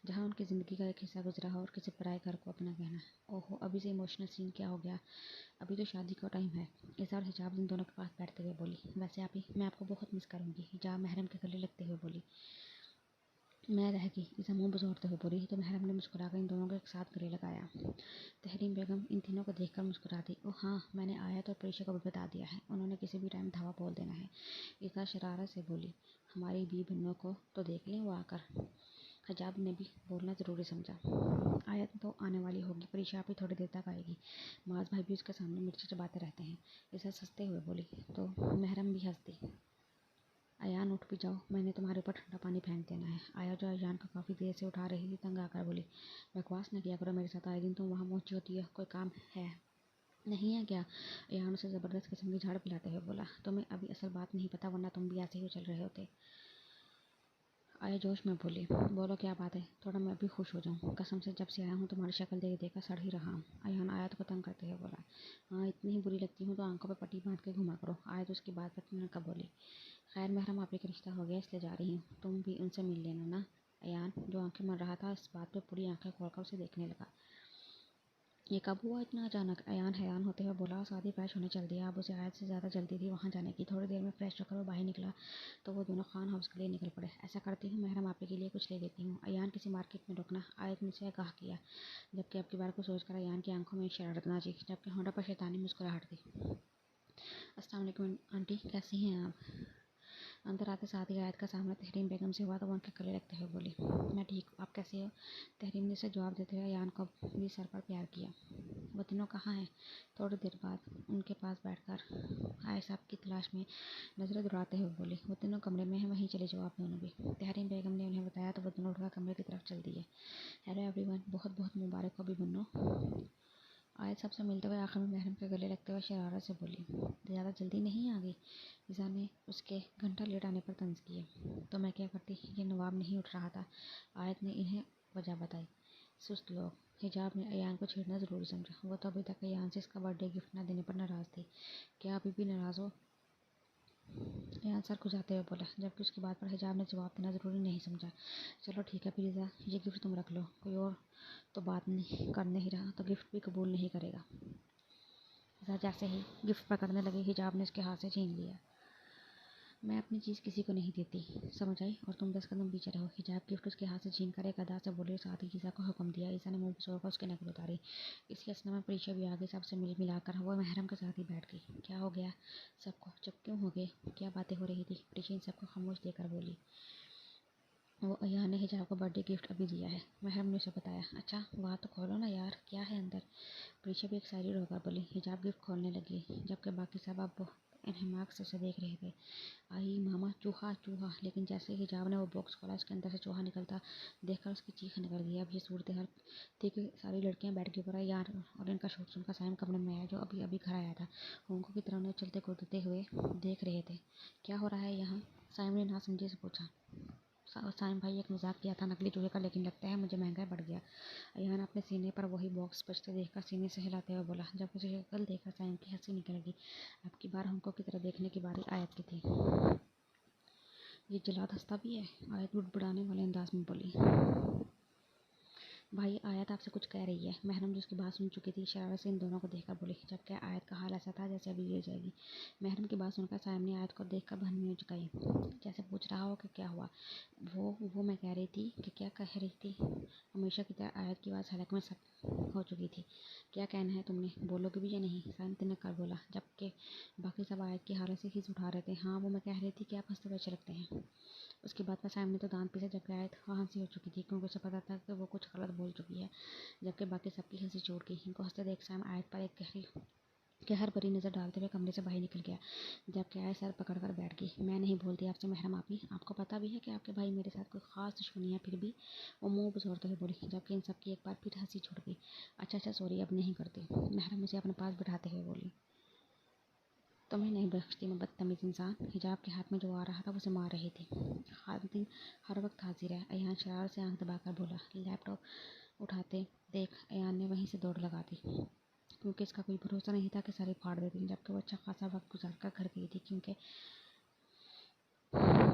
जहाँ उनकी ज़िंदगी का एक हिस्सा गुजरा हो, और किसी पराए घर को अपना कहना। ओहो, अभी से इमोशनल सीन क्या हो गया? अभी तो शादी का टाइम है। इज़ा और हिजाब इन दोनों के पास बैठते हुए बोली। वैसे आप ही, मैं आपको बहुत मिस करूँगी। हिजाब महरम के गले लगते हुए बोली। मैं रहेगी, इसे मुंह बजोड़ते हुए बोली। तो महरम ने मुस्कुराकर इन दोनों को एक साथ गले लगाया। तहरीन बेगम इन तीनों को देखकर मुस्कुरा दी। ओह हाँ, मैंने आयत और प्रीशा को भी बता दिया है, उन्होंने किसी भी टाइम धावा बोल देना है। इज़ा शरारत से बोली। हमारी बी बहनों को तो देख लें वो आकर। हिजाब ने भी बोलना ज़रूरी समझा। आयत तो आने वाली होगी, प्रीशा भी थोड़ी देर तक आएगी। माज भाई भी उसके सामने मिर्ची चबाते रहते हैं। इज़ा हंसते हुए बोली। तो महरम भी हंस दी। अयान उठ भी जाओ, मैंने तुम्हारे ऊपर ठंडा पानी फेंक देना है। आया जो अयान को काफ़ी देर से उठा रही थी, तंग आकर बोली। बकवास न किया करो मेरे साथ, आए दिन तुम वहाँ पहुँची होती है, कोई काम है नहीं है क्या? अयान उसे ज़बरदस्त किस्म की झाड़ पिलाते हुए बोला। तुम्हें अभी असल बात नहीं पता, वरना तुम भी ऐसे ही चल रहे होते। आया जोश में बोली। बोलो क्या बात है, थोड़ा मैं भी खुश हो जाऊँ। कसम से जब से आया हूँ तुम्हारी शक्ल देख देखकर सड़ ही रहा हूँ। अयान आयत को तंग करते हुए बोला। हाँ, इतनी ही बुरी लगती हूँ तो आंखों पर पट्टी बांध के घुमा करो। आयत उसकी बात पर न कब बोली। खैर महरम आप का रिश्ता हो गया, इसलिए जा रही हूँ, तुम भी उनसे मिल लेना ना। अयान जो आंखें मर रहा था, इस बात पे पूरी आंखें खोलकर उसे देखने लगा। ये कब हुआ इतना अचानक? अयान हैरान होते हुए बोला। शादी फ्रेश होने चल दिया, अब उसे आयत से ज़्यादा जल्दी थी वहाँ जाने की। थोड़ी देर में फ्रेश होकर वो बाहर निकला तो वो दोनों खान हाउस के लिए निकल पड़े। ऐसा करती हूँ महरम आपे के लिए कुछ ले देती हूँ। अयान किसी मार्केट में रुकना, आयत ने उसे आगाह किया, जबकि अब की बार को सोचकर अयान की आंखों में शरारत नाची, जबकि होंठों पर शैतानी मुस्कुराहट थी। अस्सलाम वालेकुम आंटी, कैसी हैं आप? अंदर आते साथ ही आयत का सामना तहरीन बेगम से हुआ तो वो उनके गले लगते हुए बोली। मैं ठीक हूँ, आप कैसे हो? तहरीन ने उसे जवाब देते हुए अयान को भी सर पर प्यार किया। वो तीनों कहाँ हैं? थोड़ी देर बाद उनके पास बैठकर आय साहब की तलाश में नजरें दौड़ाते हुए बोली। वो तीनों कमरे में हैं, वहीं चले जाओ आप दोनों भी। तहरीन बेगम ने उन्हें बताया तो वो दोनों उठकर कमरे की तरफ चल दिए। हेलो एवरीवन, बहुत बहुत मुबारक हो अभी बनो। आयत सबसे मिलते हुए आखिर में महरम के गले लगते हुए शरारत से बोली। ज़्यादा जल्दी नहीं आ गई? ईज़ा ने उसके घंटा लेट आने पर तंज किए। तो मैं क्या करती, ये नवाब नहीं उठ रहा था। आयत ने इन्हें वजह बताई। सुस्त लोग। हिजाब ने अयान को छेड़ना ज़रूरी समझा। वो तो अभी तक अयान से इसका बर्थडे गिफ्ट ना देने पर नाराज़ थी। क्या अभी भी नाराज़ हो? अयान सर खुजाते हुए बोला, जबकि उसकी बात पर हिजाब ने जवाब देना ज़रूरी नहीं समझा। चलो ठीक है फिर ईज़ा, ये गिफ्ट तुम रख लो, कोई और तो बात नहीं कर नहीं रहा तो गिफ्ट भी कबूल नहीं करेगा। ईज़ा जैसे ही गिफ्ट पकड़ने लगी, हिजाब ने उसके हाथ से छीन लिया। मैं अपनी चीज़ किसी को नहीं देती, समझ आई? और तुम 10 कदम पीछे रहो। हिजाब गिफ्ट उसके हाथ से छीन कर एक अदा से बोले, साथ ही ईसा को हुक्म दिया। ईसा ने मुंह पर जोर कर उसकी नकल उतारी। इसी असना में परीक्षा भी आगे सबसे मिलाकर वो महरम के साथ ही बैठ गई। क्या हो गया सबको? चुप क्यों हो गए? क्या बातें हो रही थी? परीक्षा इन सबको खामोश देकर बोली, वो अय्या ने हिजाब को बर्थडे गिफ्ट अभी दिया है। महरम ने उसे बताया। अच्छा, बात तो खोलो ना यार, क्या है अंदर? परीक्षा भी एक्साइटेड होकर बोली। हिजाब गिफ्ट खोलने लगी, जबकि बाकी सब अब इन्हेमाक से उसे देख रहे थे। आई मामा, चूहा चूहा! लेकिन जैसे ही हिजाब ने वो बॉक्स खोला, उसके अंदर से चूहा निकलता देखकर उसकी चीख निकल गई। अब ये सूरत हाल थी कि सारी लड़कियां बैठ के ऊपर यार, और इनका शोर सुनकर साइम कमरे में आया, जो अभी अभी घर आया था। होंको की तरह उन्हें चलते कूदते हुए देख रहे थे। क्या हो रहा है यहाँ? साइम ने ना समझे से पूछा। साइम भाई, एक मजाक किया था नकली चूहे का, लेकिन लगता है मुझे महंगा पड़ गया। अयान अपने सीने पर वही बॉक्स बचते देखकर सीने से हिलाते हुए बोला। जब उसे शक्ल देखकर साइम की हंसी निकल लगी। अब की बार हमको की तरफ देखने की बारी आयत की थी। ये जलाद हंसता भी है? आयत बुड़बुड़ाने वाले अंदाज में बोली। भाई, आयत आपसे कुछ कह रही है। महरम, जो उसकी बात सुन चुकी थी, शरारत से इन दोनों को देखकर बोली, जबकि आयत का हाल ऐसा था जैसे अभी गिर जाएगी। महरम की बात सुनकर साइम ने आयत को देखकर भनवी चुकाई, जैसे पूछ रहा हो कि क्या हुआ। वो मैं कह रही थी कि क्या कह रही थी? हमेशा की तरह आयत की आवाज़ हलक में सब हो चुकी थी। क्या कहना है तुमने? बोलोगे भी या नहीं? साइम तिनक कर बोला, जबकि बाकी सब आयत की हालत से खींच उठा रहे थे। हाँ, वो मैं कह रही थी कि आप हंसते हुए अच्छे लगते हैं। उसके बाद में साइम ने तो दांत पीसे, जबकि आयत हंसी हो चुकी थी, क्योंकि उसे पता था कि वो कुछ गलत बोल चुकी है। जबकि बाकी सबकी हंसी छूट गई। इनको हंसते देख साइम आयत पर एक कहर भरी नज़र डालते हुए कमरे से बाहर निकल गया, जबकि आयत सर पकड़कर बैठ गई। मैं नहीं बोलती आपसे महरम आपी, आपको पता भी है कि आपके भाई मेरे साथ कोई खास दुश्मनी है, फिर भी? वो मुंह बजोरते हुए बोली, जबकि इन सबकी एक बार फिर हंसी छूट गई। अच्छा सॉरी, अब नहीं करती। महरम उसे अपने पास बिठाते हुए बोली, तुम्हें नहीं बख्शती मैं, बदतमीज इंसान! हिजाब के हाथ में जो आ रहा था उसे मार रही थी। खातिन हर वक्त हाजिर है। अयान शरारत से आंख दबाकर बोला। लैपटॉप उठाते देख अयान ने वहीं से दौड़ लगा दी, क्योंकि इसका कोई भरोसा नहीं था कि सारी फाड़ देती। जबकि वो अच्छा खासा वक्त गुजार कर घर गई थी, क्योंकि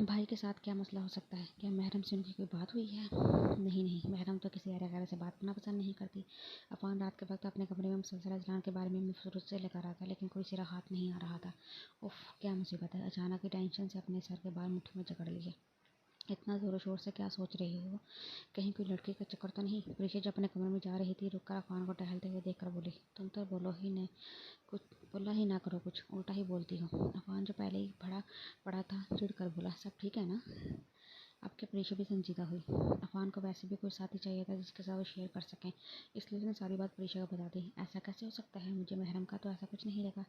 भाई के साथ क्या मसला हो सकता है? क्या महरम से उनकी कोई बात हुई है? नहीं नहीं, महरम तो किसी अरे गैर से बात करना पसंद नहीं करती। अफान रात के वक्त अपने कमरे में मुसलसल अजलान के बारे में मफरूत से लगा रहा था, लेकिन कोई सिरा हाथ नहीं आ रहा था। उफ, क्या मुसीबत है! अचानक ही टेंशन से अपने सर के बाल मुट्ठी में जकड़ लिए। इतना ज़ोरों शोर से क्या सोच रही हो? कहीं कोई लड़की का चक्कर तो नहीं? प्रीशा जब अपने कमरे में जा रही थी, रुककर अफान को टहलते हुए देखकर बोली, तुम तो बोला ही ना करो, कुछ उल्टा ही बोलती हो। अफान, जो पहले ही पड़ा पड़ा था, चिढ़ कर बोला, सब ठीक है ना? अब क्या? प्रीशा भी संजीदा हुई। अफान को वैसे भी कोई साथी चाहिए था जिसके साथ वो शेयर कर सकें, इसलिए उसने सारी बात प्रीशा को बता दी। ऐसा कैसे हो सकता है? मुझे महरम का तो ऐसा कुछ नहीं लगा।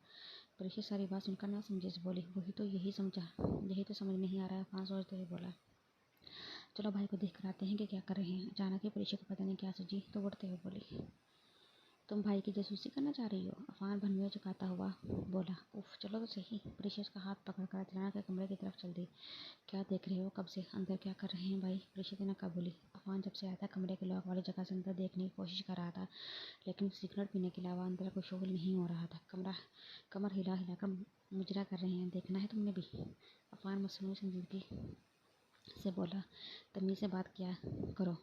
प्रीशा सारी बात सुनकर ना समझे से बोली, यही तो समझ नहीं आ रहा है। अफान सोचते हुए बोला, चलो भाई को देख कर आते हैं कि क्या कर रहे हैं। अचानक ही प्रीशा को पता नहीं क्या सूझी, तो उड़ते हुए बोली, तुम भाई की जासूसी करना चाह रही हो? अफान भनवे चुकाता हुआ बोला। उफ, चलो तो सही। प्रीशा का हाथ पकड़कर अचानक के कमरे की तरफ चल दी। क्या देख रहे हो? कब से अंदर क्या कर रहे हैं भाई? प्रीशा ने कहा बोली। अफान जब से आया था, कमरे के लॉक वाली जगह से अंदर देखने की कोशिश कर रहा था, लेकिन सिगरेट पीने के अलावा अंदर कोई शोर नहीं हो रहा था। कमर हिला हिला कर मुजरा कर रहे हैं। देखना है तुमने भी? अफान मसनूई संजीदगी से बोला, तमीज़ से बात किया करो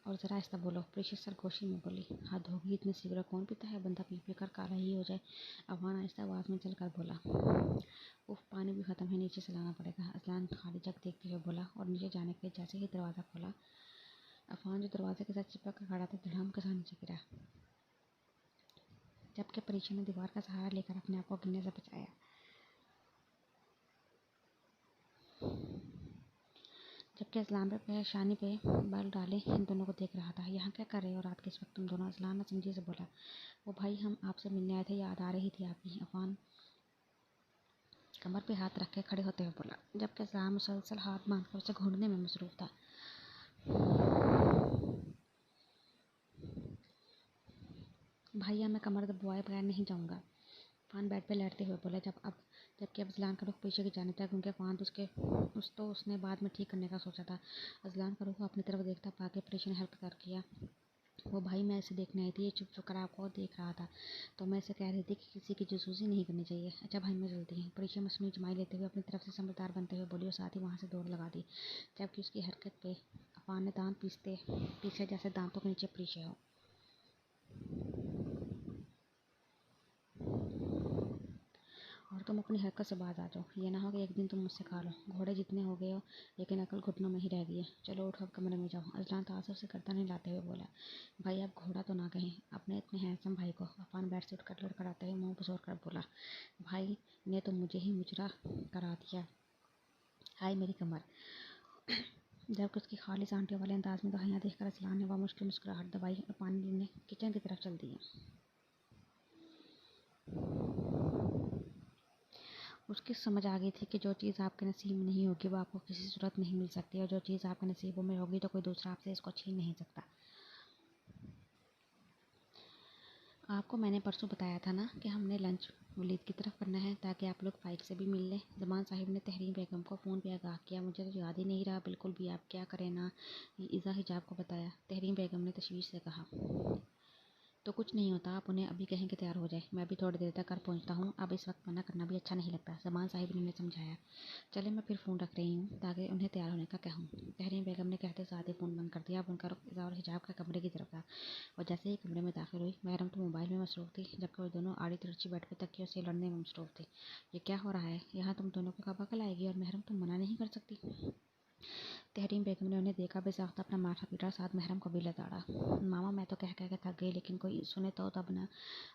और ज़रा आहिस्ता बोलो। प्रीशा सरगोशी में बोली, हद होगी, इतनी सिगरेट कौन पीता है? बंदा पी पी कर काला ही हो जाए। अफान आहिस्ता आवाज़ में चलकर बोला, उफ, पानी भी ख़त्म है, नीचे से लाना पड़ेगा। अजलान खाली जग देखते हुए बोला, और नीचे जाने के लिए जैसे ही दरवाज़ा खोला, अफान जो दरवाजे के साथ चिपक कर खड़ा था, धड़ाम के साथ नीचे गिरा, जबकि प्रीशा ने दीवार का सहारा लेकर अपने आप को गिरने से बचाया। जबकि असलान पे शानी पे बल डाले इन दोनों को देख रहा था। यहाँ क्या कर रहे हो रात के इस वक्त तुम दोनों? असलान ने समझी से बोला, वो भाई, हम आपसे मिलने आए थे, याद आ रही थी आपकी। अफान कमर पे हाथ रख के खड़े होते हुए बोला, जबकि असलान मुसलसल हाथ बांधकर उसे घूरने में मसरूफ था। भैया, मैं कमर दबाए बगैर नहीं जाऊँगा। अफान बेड पे लेटते हुए बोला। जबकि अब अजलान का रुख पीछे की जाने था, क्योंकि अफान तो उसने बाद में ठीक करने का सोचा था। अजलान का रुख अपनी तरफ देखता पाके परेशान हल्का कर किया, वो भाई, मैं इसे देखने आई थी, ये चुप चुप कर आपको देख रहा था, तो मैं इसे कह रही थी कि किसी की जासूसी नहीं करनी चाहिए। अच्छा भाई, मैं चलती हूँ। परीक्षा मसनूई जमाई लेते हुए अपनी तरफ से समझदार बनते हुए बोली, और साथ ही वहाँ से दौड़ लगा दी, जबकि उसकी हरकत पे अफान ने दांत पीछे जैसे दांतों के नीचे पीछे हो। और तुम अपनी हरकत से बाज आ जाओ, ये ना हो कि एक दिन तुम मुझसे खा लो। घोड़े जितने हो गए हो, लेकिन अकल घुटनों में ही रह गई है। चलो उठो, अब कमरे में जाओ। अजलान तासुर से गर्दन हिलाते हुए बोला। भाई आप घोड़ा तो ना कहें। अपने इतने हैंडसम भाई को अफान बेड से उठकर लड़खड़ाते हुए मुंह बसोर कर बोला। भाई ने तो मुझे ही मुजरा करा दिया। हाय मेरी कमर। जबकि उसकी खालिस आंटियों वाले अंदाज में दवाइयाँ देखकर अजलान ने वह मुश्किल मुस्कुराहट दबाई और पानी लेने किचन की तरफ चल दिया। उसकी समझ आ गई थी कि जो चीज़ आपके नसीब में नहीं होगी वो आपको किसी सूरत नहीं मिल सकती, और जो चीज़ आपके नसीबों में होगी तो कोई दूसरा आपसे इसको छीन नहीं सकता। आपको मैंने परसों बताया था ना कि हमने लंच वलीद की तरफ करना है, ताकि आप लोग फाइक से भी मिल लें। जमान साहिब ने तहरीन बेगम को फ़ोन पे आगाह किया। मुझे तो याद ही नहीं रहा बिल्कुल भी, आप क्या करें ना। ये इज़ा हिजाब को बताया। तहरीन बेगम ने तशवीश से कहा। तो कुछ नहीं होता, आप उन्हें अभी कहें कि तैयार हो जाए। मैं भी थोड़ी देर तक घर पहुंचता हूँ। अब इस वक्त मना करना भी अच्छा नहीं लगता, जमान साहिब ने उन्हें समझाया। चले मैं फिर फ़ोन रख रही हूँ ताकि उन्हें तैयार होने का कहूँ। तहरीन बेगम ने कहते साथ ही फ़ोन बंद कर दिया। अब उनका रुख इज़ा और हिजाब का कमरे की तरफ था, और जैसे ही कमरे में दाखिल हुई, महरम तो मोबाइल में मसरूफ़ थी, जबकि वो दोनों आड़ी तिरछी बेड पर तकियों से लड़ने में मसरूफ़ थे। ये क्या हो रहा है यहाँ? तुम दोनों को कब अकल आएगी? और महरम तुम मना नहीं कर सकती। तहरीन बेगम ने उन्हें देखा बेसाख्ता अपना माथा पीटा, साथ महरम को भी लताड़ा। मामा मैं तो कह कह के थक गई, लेकिन कोई सुने तो तब ना।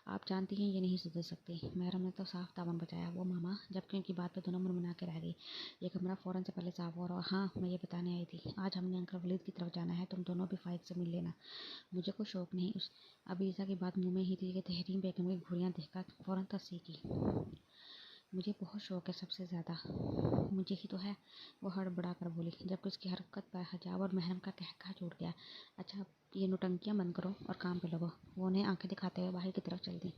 आप जानती हैं ये नहीं सुधर सकती। महरम ने तो साफ दामन बचाया। वो मामा, जबकि उनकी बात पे दोनों मुनमुना के रह गई। ये कमरा फ़ौरन से पहले साफ हो। और हाँ, मैं ये बताने आई थी, आज हमने अंकल वलीद की तरफ जाना है। तुम दोनों भी फाइक से मिल लेना। मुझे कोई शौक नहीं। उस अबीसा की बात मुंह में ही थी कि तहरीन बेगम की घुड़ियाँ देखकर फ़ौरन तस्सी की। मुझे बहुत शौक है, सबसे ज़्यादा मुझे ही तो है, वो हड़बड़ा कर बोली, जबकि उसकी हरकत पर हजाब और महरम का कहका छूट गया। अच्छा ये नौटंकियाँ बंद करो और काम पे लगो। वो उन्हें आंखें दिखाते हुए बाहर की तरफ चल दी,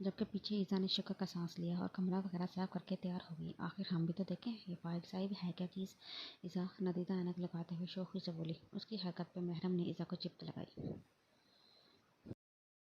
जबकि पीछे ईज़ा ने शुक्र का सांस लिया और कमरा वगैरह साफ करके तैयार हो गई। आखिर हम भी तो देखें ये फाइक साहिब है क्या चीज़। ईज़ा नदीदा ऐनक लगाते हुए शौकी से बोली। उसकी हरकत पर महरम ने ईज़ा को चिप्त लगाई।